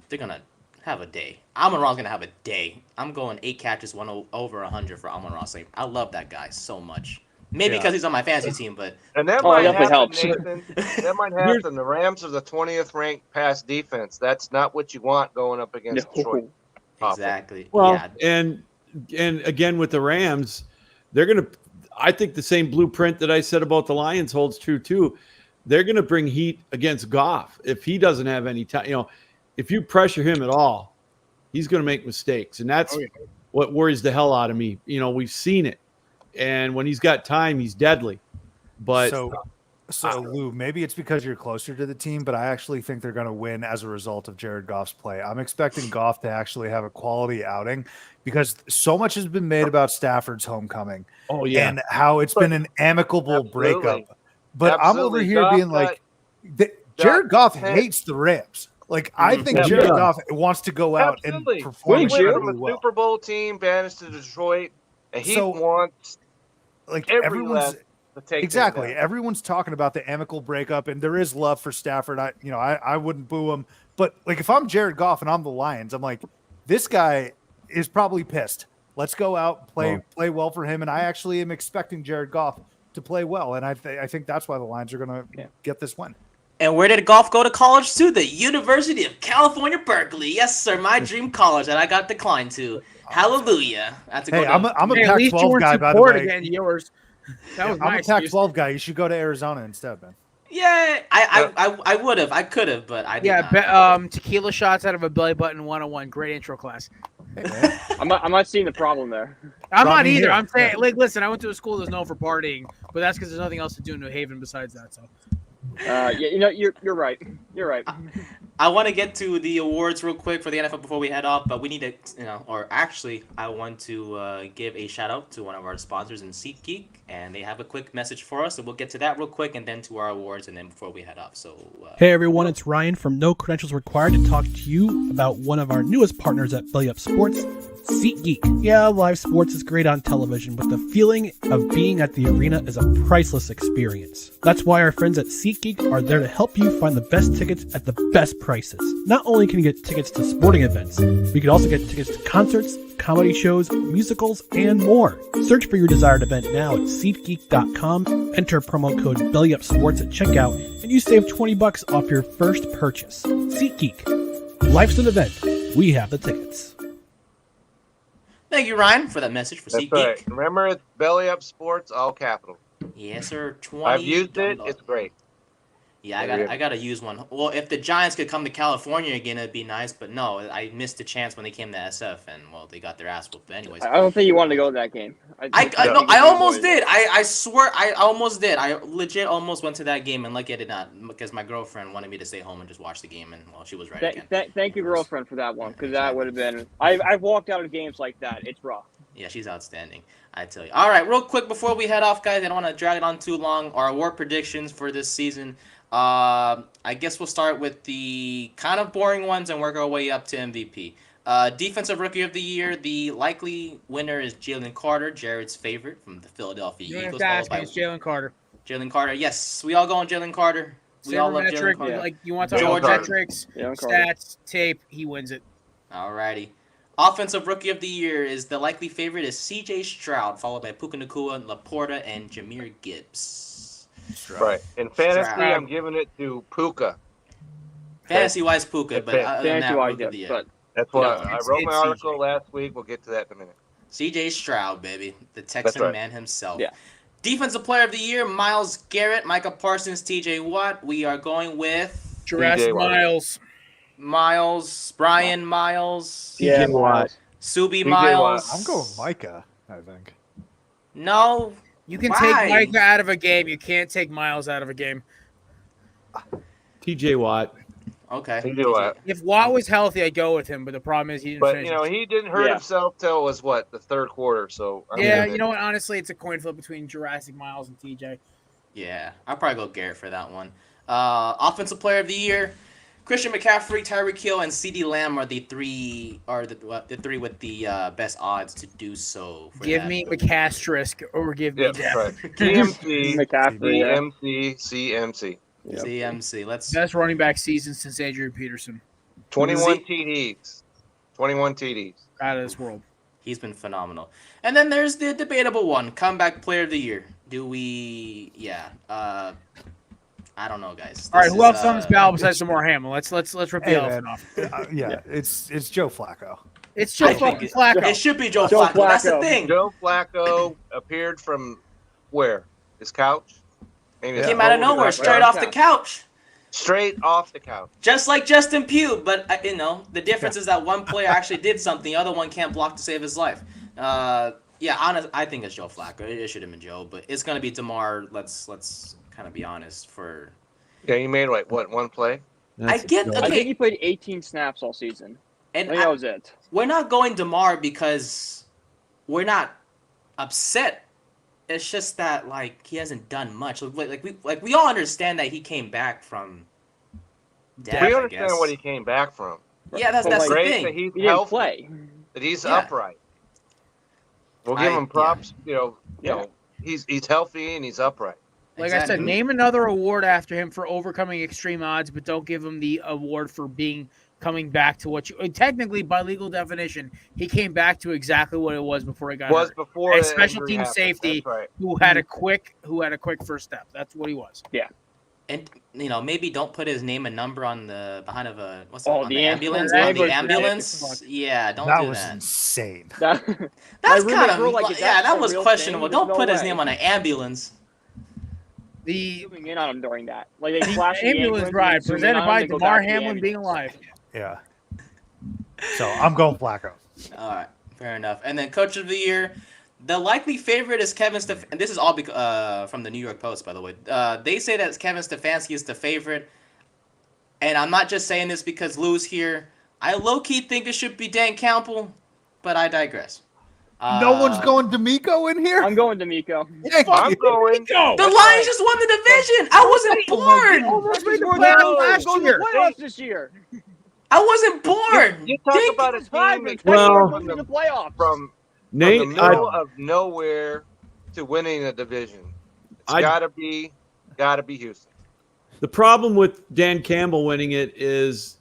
they're gonna have a day. Amon-Ra's gonna have a day. I'm going 8 catches, over 100 for Amon-Ra. I love that guy so much. Maybe because he's on my fantasy team, but that might happen, Nathan. That might happen. The Rams are the 20th ranked pass defense. That's not what you want going up against Detroit. Exactly. Well, and again with the Rams, they're gonna. I think the same blueprint that I said about the Lions holds true too. They're going to bring heat against Goff. If he doesn't have any time, if you pressure him at all, he's going to make mistakes. And that's what worries the hell out of me. We've seen it. And when he's got time, he's deadly. But so Lou, maybe it's because you're closer to the team, but I actually think they're going to win as a result of Jared Goff's play. I'm expecting Goff to actually have a quality outing because so much has been made about Stafford's homecoming. Oh, yeah. And how it's been an amicable breakup. But I'm over here being like, Jared Goff hates the Rams. I think Jared Goff wants to go out and perform incredibly well. Super Bowl team banished to Detroit, and he wants everyone's exactly. Everyone's talking about the amicable breakup, and there is love for Stafford. I wouldn't boo him, but if I'm Jared Goff and I'm the Lions, I'm like, this guy is probably pissed. Let's go out, play well for him, and I actually am expecting Jared Goff to play well, and I think that's why the Lions are going to get this win. And where did Goff go to college to? The University of California, Berkeley. Yes, sir, my dream college that I got declined to. Hallelujah. I'm a Pac-12 guy, by the way. Again, yours. That was I'm a Pac-12 guy. You should go to Arizona instead, man. Yeah, I would have. I could have, but I did not. Tequila shots out of a belly button 101. Great intro class. I'm not seeing the problem there. I'm not either. Here. I'm saying, listen, I went to a school that's known for partying, but that's because there's nothing else to do in New Haven besides that. So. You're right. You're right. I want to get to the awards real quick for the NFL before we head off, but we need to, I want to give a shout out to one of our sponsors in SeatGeek, and they have a quick message for us, so we'll get to that real quick, and then to our awards, and then before we head off. So, hey everyone, it's Ryan from No Credentials Required to talk to you about one of our newest partners at Belly Up Sports, SeatGeek. Yeah, live sports is great on television, but the feeling of being at the arena is a priceless experience. That's why our friends at SeatGeek are there to help you find the best tickets at the best prices. Not only can you get tickets to sporting events, but you can also get tickets to concerts, comedy shows, musicals, and more. Search for your desired event now at SeatGeek.com, enter promo code BellyUpSports at checkout, and you save $20 off your first purchase. SeatGeek. Life's an event. We have the tickets. Thank you, Ryan, for that message for That's SeatGeek. right. Remember, it's Belly Up Sports, all capital. Yes, sir. 20. I've used it. It's great. Yeah, I gotta use one. Well, if the Giants could come to California again, it'd be nice. But no, I missed the chance when they came to SF, and well, they got their ass whooped. But anyways, I don't think you wanted to go to that game. I almost did. I swear I almost did. I legit almost went to that game, and lucky I did not, because my girlfriend wanted me to stay home and just watch the game, and well, she was right again. Thank you, girlfriend, for that one, because that would have been. I've walked out of games like that. It's rough. Yeah, she's outstanding, I tell you. All right, real quick before we head off, guys, I don't want to drag it on too long. Our award predictions for this season. I guess we'll start with the kind of boring ones and work our way up to MVP. Defensive Rookie of the Year, the likely winner is Jalen Carter, Jared's favorite from the Philadelphia You don't Eagles. have to ask me, it's Jalen Carter. Jalen Carter, yes, we all go on Jalen Carter. We all love Jalen Carter. Like, you want to talk about metrics, stats, tape, he wins it. Alrighty. Offensive Rookie of the Year is the likely favorite is C.J. Stroud, followed by Puka Nacua, Laporta, and Jahmyr Gibbs. Right. In fantasy, Stroud. I'm giving it to Puka. Fantasy-wise, Puka, but other than that, Rookie of the Year. But that's what I wrote my article last week. We'll get to that in a minute. C.J. Stroud, baby. The Texan man himself. Yeah. Defensive Player of the Year, Myles Garrett, Micah Parsons, T.J. Watt. We are going with Jurassic Miles. Miles, Brian Miles. Yeah, Watt. Subi TJ Miles. I'm going Micah, I think. No. You can Why? take Micah out of a game. You can't take Miles out of a game. TJ Watt. Okay. TJ Watt. If Watt was healthy, I'd go with him, but the problem is he didn't But, finish. you know, he didn't hurt himself till it was, what, the third quarter. So Yeah, you know what? Honestly, it's a coin flip between Jurassic Miles and TJ. Yeah, I'll probably go Garrett for that one. Offensive Player of the Year, Christian McCaffrey, Tyreek Hill, and CeeDee Lamb are the three with the best odds to do so. Give me McCastrisk or give me Jeff. Right. CMC, McCaffrey, CMC. Yep. CMC. Let's Best running back season since Adrian Peterson. 21 TDs. 21 TDs. Out of this world. He's been phenomenal. And then there's the debatable one, Comeback Player of the Year. Do we? Yeah. I don't know, guys. All right, who else on this ballot besides Damar Hamlin? Let's rip the elephant off. It's Joe Flacco. It's Joe fucking Flacco. It should be Joe Flacco. That's the thing. Joe Flacco appeared from where? His couch? Maybe Came out of nowhere, straight off the couch. Straight off the couch. Just like Justin Pugh, but the difference is that one player actually did something, the other one can't block to save his life. I think it's Joe Flacco. It should have been Joe, but it's gonna be Damar. Let's kind of be honest. Yeah, he made one play? I think he played 18 snaps all season. And I think that was it. We're not going Damar because we're not upset. It's just that he hasn't done much. We all understand that he came back from death. We understand what he came back from. Yeah, that's the thing. That he's he didn't healthy, play. that he's upright. We'll give him props. You know, he's healthy and he's upright. Like I said, name another award after him for overcoming extreme odds, but don't give him the award for coming back to what you technically, by legal definition, he came back to exactly what it was before he got hurt. Before a special team safety who had a quick first step. That's what he was. Yeah. And maybe don't put his name and number on the behind of a the ambulance. On the ambulance. Yeah, don't do that. That was insane. That's kind of that was questionable. Don't put his name on an ambulance. Zooming in on him during that, they flashed the ambulance ride presented by Damar Hamlin being alive. Yeah. So I'm going Flacco. All right, fair enough. And then Coach of the Year, the likely favorite is Kevin Stefanski. And this is all from the New York Post, by the way. They say that Kevin Stefanski is the favorite. And I'm not just saying this because Lou's here. I low-key think it should be Dan Campbell, but I digress. No one's going D'Amico in here? I'm going D'Amico. I'm going. The Lions just won the division. I wasn't born. Almost made the playoffs this year. I wasn't born. You talk Dick. about a team that Well, came in the playoffs. from Nate, the middle of nowhere to winning a division. It's gotta be Houston. the problem with Dan Campbell winning it is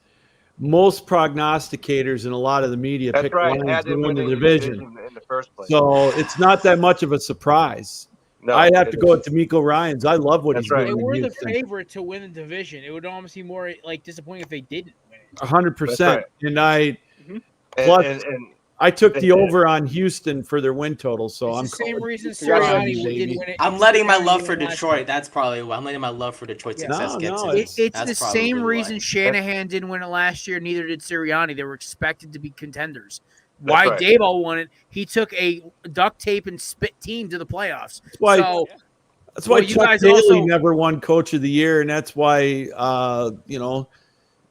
most prognosticators and a lot of the media That's picked right. Lions Had to him win the winning division. in the first place. So it's not that much of a surprise. No, I'd have to it go with D'Amico Ryans. I love what That's he's right. They doing. were in the Houston. favorite to win the division. It would almost be more like disappointing if they didn't win it. 100%. That's And I And- plus and I took the over on Houston for their win total. So It's I'm the same calling reason Sirianni, Sirianni baby. didn't win it. I'm letting my Sirianni love didn't for win last Detroit. year. That's probably why I'm letting my love for Detroit's success No, get no, to me. It's That's the probably same why. reason Shanahan didn't win it last year. Neither did Sirianni. They were expected to be contenders. That's Why right. Daboll won it? He took a duct tape and spit team to the playoffs. That's why- So That's why Well, you Chuck guys Daly also- never won Coach of the Year, and that's why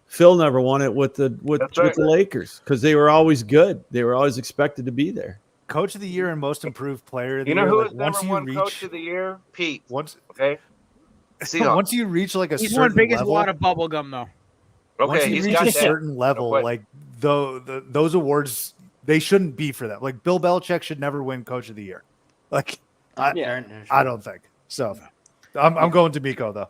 Phil never won it with the That's right. Lakers because they were always good. They were always expected to be there. Coach of the year and most improved player of the You know year. who like, is number one coach of the year? Pete. Once Okay. Seahawks. once you reach like a he's certain one biggest level, wad of bubble gum, though. once Okay, you he's reach got a that. certain level, No like those awards, they shouldn't be for that. Like Bill Belichick should never win Coach of the Year. Like I don't think so. I'm going to Miko though.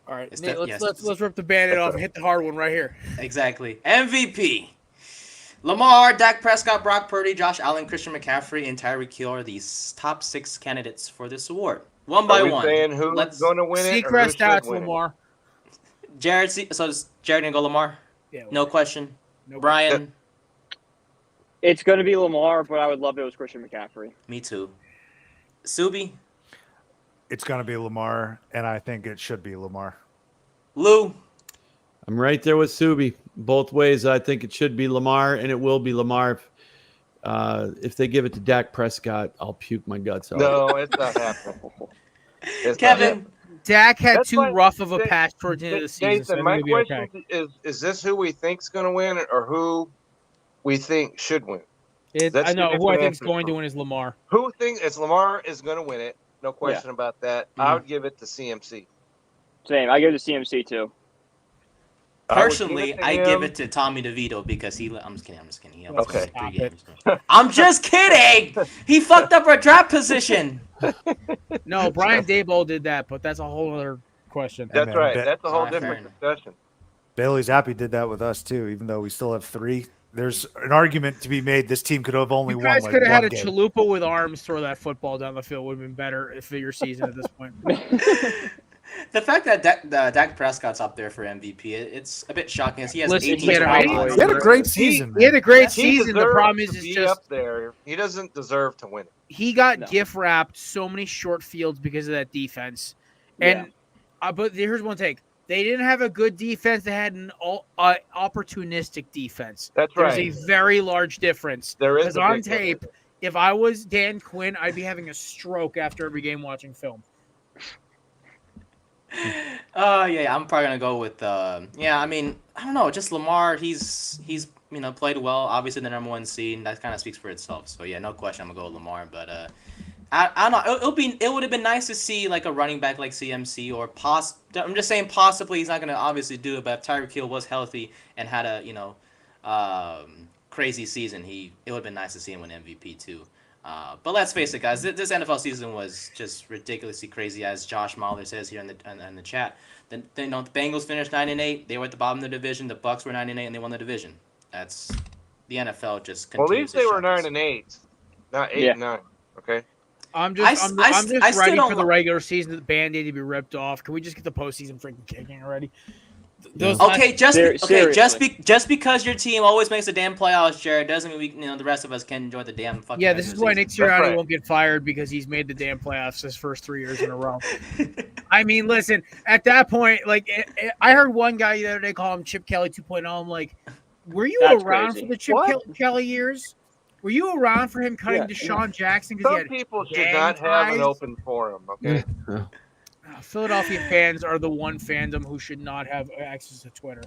All right, It's Nate, that- yes. let's rip the band-aid off and hit the hard one right here. Exactly. MVP. Lamar, Dak Prescott, Brock Purdy, Josh Allen, Christian McCaffrey, and Tyreek Hill are the top 6 candidates for this award. One by Are we one. saying who's going to win it? or who Seacrest should stats, win it? Lamar. Jared, so is Jared gonna go Lamar? Yeah, No question. no Brian, It's going to be Lamar, but I would love if it was Christian McCaffrey. me too. Subi, It's going to be Lamar, and I think it should be Lamar. Lou, I'm right there with Subi. Both ways, I think it should be Lamar, and it will be Lamar. If they give it to Dak Prescott, I'll puke my guts out. No, it's not happening. It's not Kevin. happening. Dak had That's too why- rough of a patch towards the end of the season. So Nathan, my it'll be question okay. is this who we think's going to win or who we think should win? I know two who I different think is answers. going to win is Lamar. Who thinks it's Lamar is going to win it? No question about that. I would give it to CMC. Same. I give it to CMC too. personally, I give it to Tommy DeVito because I'm just kidding. He only Okay. played 3 games. I'm just kidding. He fucked up our draft position. No, Brian Daboll did that, but that's a whole other question. That's man, right. that- That's a whole Alright, fair different enough. discussion. Bailey Zappi did that with us too, even though we still have 3. There's an argument to be made. This team could have only You won guys like could have had one a game. chalupa with arms throw that football down the field would have been better for your season at this point. The fact that Dak Prescott's up there for MVP, it's a bit shocking. As he has Listen, 18 he had a- turnovers. He had a great season. He had a great He season. The deserves problem to is, it's be just up there. He doesn't deserve to win it. he got No. gift wrapped so many short fields because of that defense. And but here's one take: they didn't have a good defense; they had an opportunistic defense. That's There's right. a very large difference. There is Because a on big tape, if I was Dan Quinn, I'd be having a stroke after every game watching film. Yeah, I'm probably gonna go with I mean, I don't know, just Lamar, he's played well, obviously the number 1 seed, and that kind of speaks for itself. So yeah, no question I'm gonna go with Lamar, but I don't know, it would have been nice to see like a running back like CMC or I'm just saying possibly he's not gonna obviously do it, but if Tyreek Hill was healthy and had a crazy season, it would have been nice to see him win MVP too. But let's face it, guys. This NFL season was just ridiculously crazy, as Josh Mahler says here in the chat. The Bengals finished 9-8. They were at the bottom of the division. The Bucks were 9-8, and they won the division. That's the NFL just Well, at continues. least they to were shock us. 9-8, not 8 Yeah. and 9. Okay. I'm just I still ready don't for the li- regular season, the Band-Aid to be ripped off. Can we just get the postseason freaking kicking already? Those Okay, Seriously. just because your team always makes the damn playoffs, Jared, doesn't mean the rest of us can enjoy the damn fucking. Yeah, this is why Nick season. Sirianni right. won't get fired because he's made the damn playoffs his first 3 years in a row. I mean, listen, at that point, like, I heard one guy the other day call him Chip Kelly 2.0. I'm like, were you That's around crazy. for the Chip Kelly years? Were you around for him cutting Yeah. Deshaun Jackson? Because he Some had people should gang not have an ties? open forum. Okay. Philadelphia fans are the one fandom who should not have access to Twitter.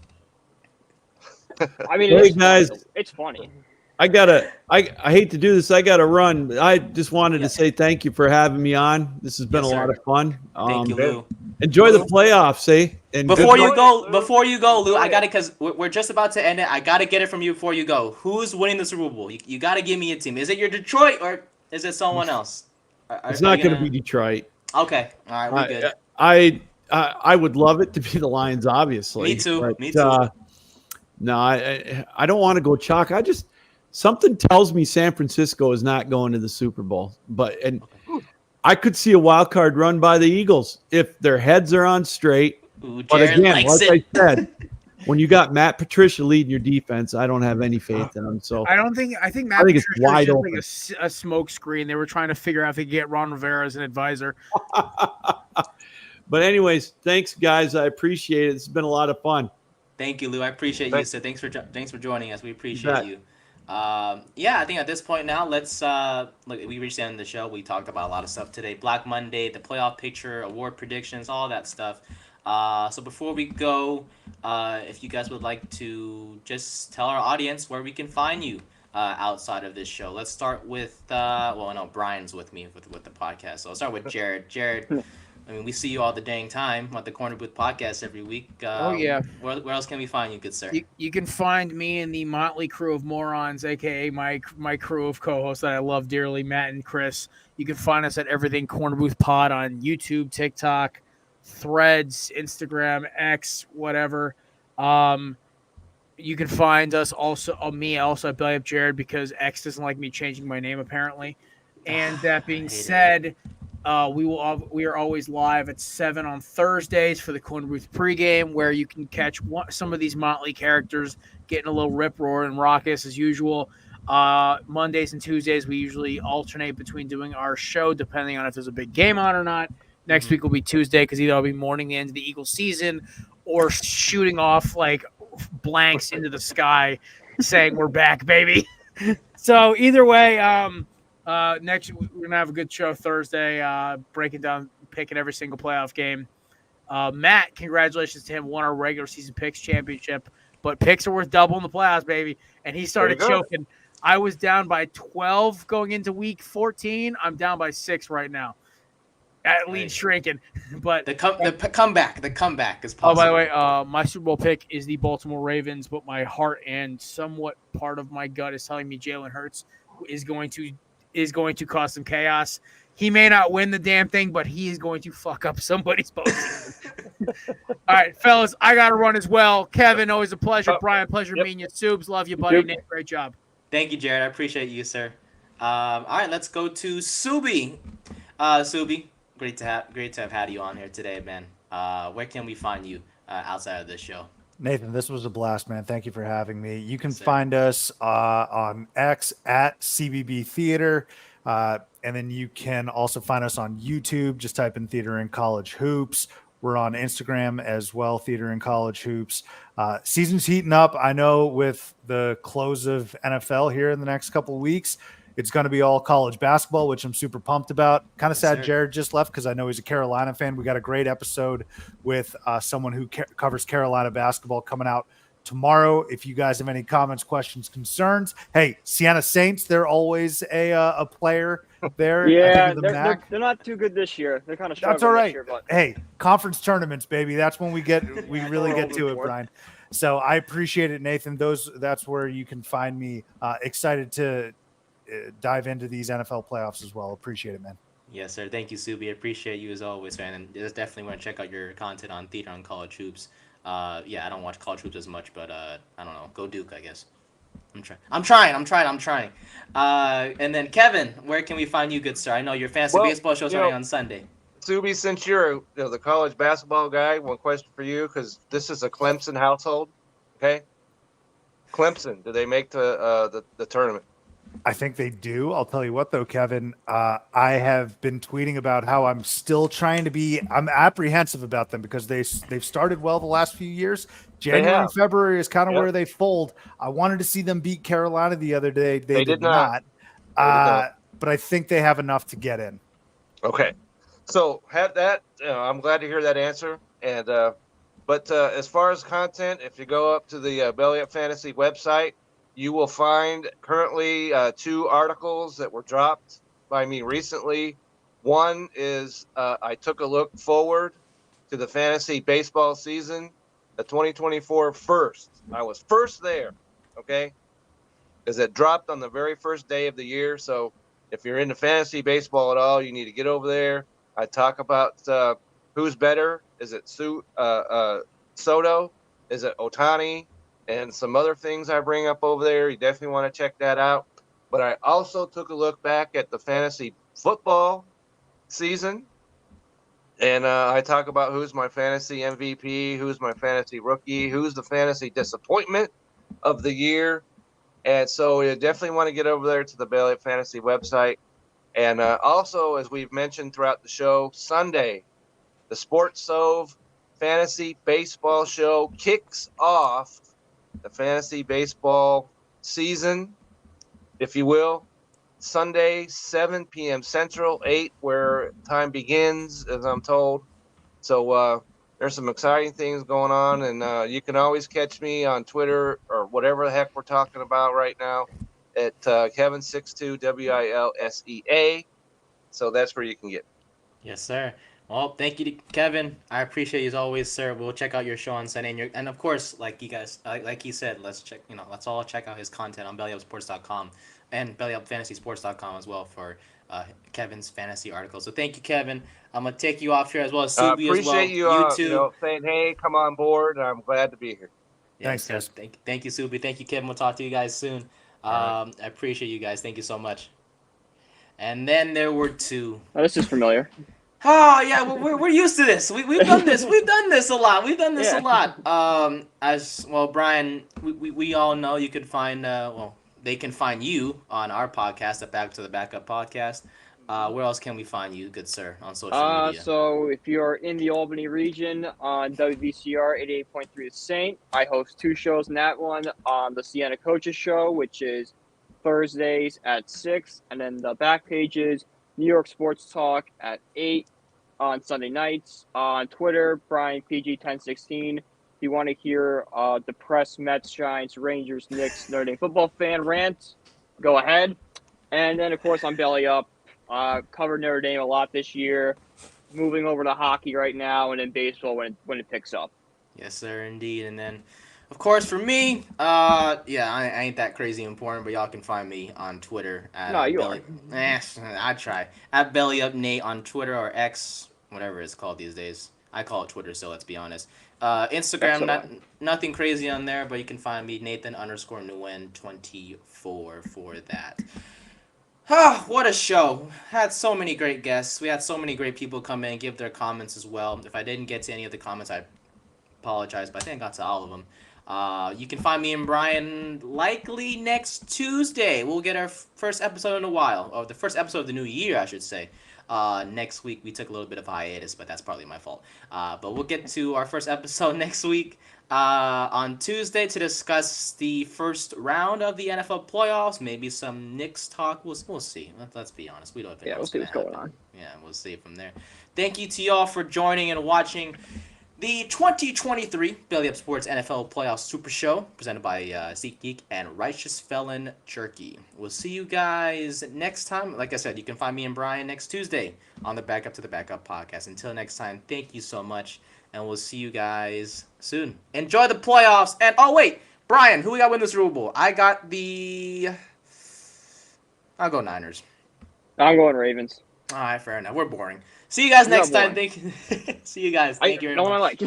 I mean, Hey, it's guys. funny. It's funny. I hate to do this. I gotta run. I just wanted to say thank you for having me on. This has been Yes, a lot sir. of fun. Thank you, Lou. Enjoy the playoffs, eh? And Before good you go, Lou, I got it because we're just about to end it. I got to get it from you before you go. Who's winning the Super Bowl? You got to give me a team. Is it your Detroit or is it someone else? It's not going to be Detroit. Okay, all right, we good. I would love it to be the Lions, obviously. Me too. But, Me too. No, I don't want to go chalk. Something tells me San Francisco is not going to the Super Bowl. I could see a wild card run by the Eagles if their heads are on straight. Ooh, But Jared again, likes like it. I said, when you got Matt Patricia leading your defense, I don't have any faith in him. So I think Matt it's Patricia wide was open. just like a smoke screen. They were trying to figure out if they could get Ron Rivera as an advisor. But anyways, thanks guys. I appreciate it. It's been a lot of fun. Thank you, Lou. I appreciate you, sir. Thanks for joining us. We appreciate bet. you. I think at this point now, let's look. We reached the end of the show. We talked about a lot of stuff today. Black Monday, the playoff picture, award predictions, all that stuff. So before we go, if you guys would like to just tell our audience where we can find you outside of this show. Let's start with Brian's with me with the podcast. So I'll start with Jared. Jared. I mean, we see you all the dang time at the Corner Booth podcast every week. Oh, yeah. Where else can we find you, good sir? You can find me in the motley crew of morons, a.k.a. my crew of co-hosts that I love dearly, Matt and Chris. You can find us at Everything Corner Booth Pod on YouTube, TikTok, Threads, Instagram, X, whatever. You can find us also at Belly Up Jared because X doesn't like me changing my name, apparently. And that being said... we are always live at 7 on Thursdays for the Corner Booth pregame, where you can catch some of these motley characters getting a little rip roar and raucous as usual. Mondays and Tuesdays we usually alternate between doing our show depending on if there's a big game on or not. Next week will be Tuesday because either I'll be mourning the end of the Eagles season or shooting off like blanks into the sky saying we're back, baby. So either way, next we're gonna have a good show Thursday, breaking down, picking every single playoff game. Matt, congratulations to him, won our regular season picks championship, but picks are worth double in the playoffs, baby. And he started choking. I was down by 12 going into week 14. I'm down by 6 right now. At lead shrinking, but the comeback is possible. Oh, by the way, my Super Bowl pick is the Baltimore Ravens, but my heart and somewhat part of my gut is telling me Jalen Hurts is going to cause some chaos. He may not win the damn thing, but he is going to fuck up somebody's postseason. All right, fellas, I got to run as well. Kevin, always a pleasure. Brian, pleasure meeting you. Subs, love you, buddy. Nick, great job. Thank you, Jared. I appreciate you, sir. All right, let's go to Subi. Subi, great to have had you on here today, man. Where can we find you outside of this show? Nathan, this was a blast, man. Thank you for having me. You can find us on X at CBB Theater. And then you can also find us on YouTube. Just type in Theater in College Hoops. We're on Instagram as well, Theater in College Hoops. Season's heating up. I know with the close of NFL here in the next couple of weeks, it's going to be all college basketball, which I'm super pumped about. Kind of sad Jared just left because I know he's a Carolina fan. We got a great episode with someone who covers Carolina basketball coming out tomorrow. If you guys have any comments, questions, concerns, hey, Siena Saints, they're always a player there. Yeah, they're not too good this year. They're kind of struggling. That's all right. This year, but... Hey, conference tournaments, baby. That's when we really get to it, Brian. So I appreciate it, Nathan. That's where you can find me. Excited to dive into these NFL playoffs as well. Appreciate it, man. Yes, sir. Thank you, Subi. I appreciate you as always, man. And just definitely want to check out your content on Theater on College Hoops. I don't watch college hoops as much, but I don't know. Go Duke, I guess. I'm trying. And then Kevin, where can we find you, good sir? I know your fantasy baseball show's starting on Sunday. Subi, since you're the college basketball guy, one question for you, because this is a Clemson household, okay? Clemson, do they make the tournament? I think they do. I'll tell you what, though, Kevin. I have been tweeting about how I'm still I'm apprehensive about them because they've started well the last few years. January and February is kind of where they fold. I wanted to see them beat Carolina the other day. They did not. But I think they have enough to get in. Okay. So have that. I'm glad to hear that answer. And but as far as content, if you go up to the Belly Up Fantasy website, you will find currently 2 articles that were dropped by me recently. One is I took a look forward to the fantasy baseball season, the 2024 first. I was first there, okay? Because it dropped on the very first day of the year. So if you're into fantasy baseball at all, you need to get over there. I talk about who's better. Is it Soto? Is it Otani? And some other things I bring up over there. You definitely want to check that out. But I also took a look back at the fantasy football season. And I talk about who's my fantasy MVP, who's my fantasy rookie, who's the fantasy disappointment of the year. And so you definitely want to get over there to the Bailey Fantasy website. And also, as we've mentioned throughout the show, Sunday, the Sports Sove Fantasy Baseball Show kicks off the fantasy baseball season, if you will. Sunday, 7 p.m. Central, 8 where time begins, as I'm told. So there's some exciting things going on, and you can always catch me on Twitter or whatever the heck we're talking about right now at Kevin62 WILSEA. So that's where you can get me. Yes, sir. Well, thank you to Kevin. I appreciate you as always, sir. We'll check out your show on Sunday, and of course, like he said, let's all check out his content on bellyupsports.com and bellyupfantasysports.com as well for Kevin's fantasy articles. So thank you, Kevin. I'm gonna take you off here as well as Subi as well. Appreciate you, saying hey, come on board. I'm glad to be here. Yes, Thanks, guys. Thank you, Subi. Thank you, Kevin. We'll talk to you guys soon. Right. I appreciate you guys. Thank you so much. And then there were two. Oh, this is familiar. Oh yeah, we're used to this. We've done this. We've done this a lot. We've done this a lot. As well, Brian, we all know you could find they can find you on our podcast, the Back to the Backup podcast. Where else can we find you, good sir, on social media? So if you're in the Albany region on WVCR 88.3 The Saint, I host two shows in that one. The Sienna Coaches Show, which is Thursdays at 6, and then the back pages, New York Sports Talk at 8 on Sunday nights. On Twitter, Brian PG1016. If you want to hear depressed Mets, Giants, Rangers, Knicks, Notre Dame football fan rant, go ahead. And then, of course, on Belly Up, covered Notre Dame a lot this year. Moving over to hockey right now, and then baseball when it picks up. Yes, sir, indeed. And then, of course, for me, I ain't that crazy important, but y'all can find me on Twitter at I try at Belly Up Nate on Twitter or X, whatever it's called these days. I call it Twitter, so let's be honest. Instagram, nothing crazy on there, but you can find me Nathan_Nguyen 24 for that. Oh, what a show. Had so many great guests. We had so many great people come in and give their comments as well. If I didn't get to any of the comments, I apologize, but I think I got to all of them. You can find me and Brian likely next Tuesday. We'll get our first episode in a while, or the first episode of the new year, I should say. Next week, we took a little bit of a hiatus, but that's partly my fault. But we'll get to our first episode next week on Tuesday to discuss the first round of the NFL playoffs. Maybe some Knicks talk. We'll see. Let's be honest. We don't think we'll see what's going on. Yeah, we'll see from there. Thank you to y'all for joining and watching the 2023 Belly Up Sports NFL Playoff Super Show, presented by SeatGeek and Righteous Felon Jerky. We'll see you guys next time. Like I said, you can find me and Brian next Tuesday on the Back Up to the Backup podcast. Until next time, thank you so much, and we'll see you guys soon. Enjoy the playoffs. And, oh, wait, Brian, who we got win this Super Bowl? I'll go Niners. I'm going Ravens. All right, fair enough. We're boring. See you guys next time. See you guys. Thank you very much. No one I like.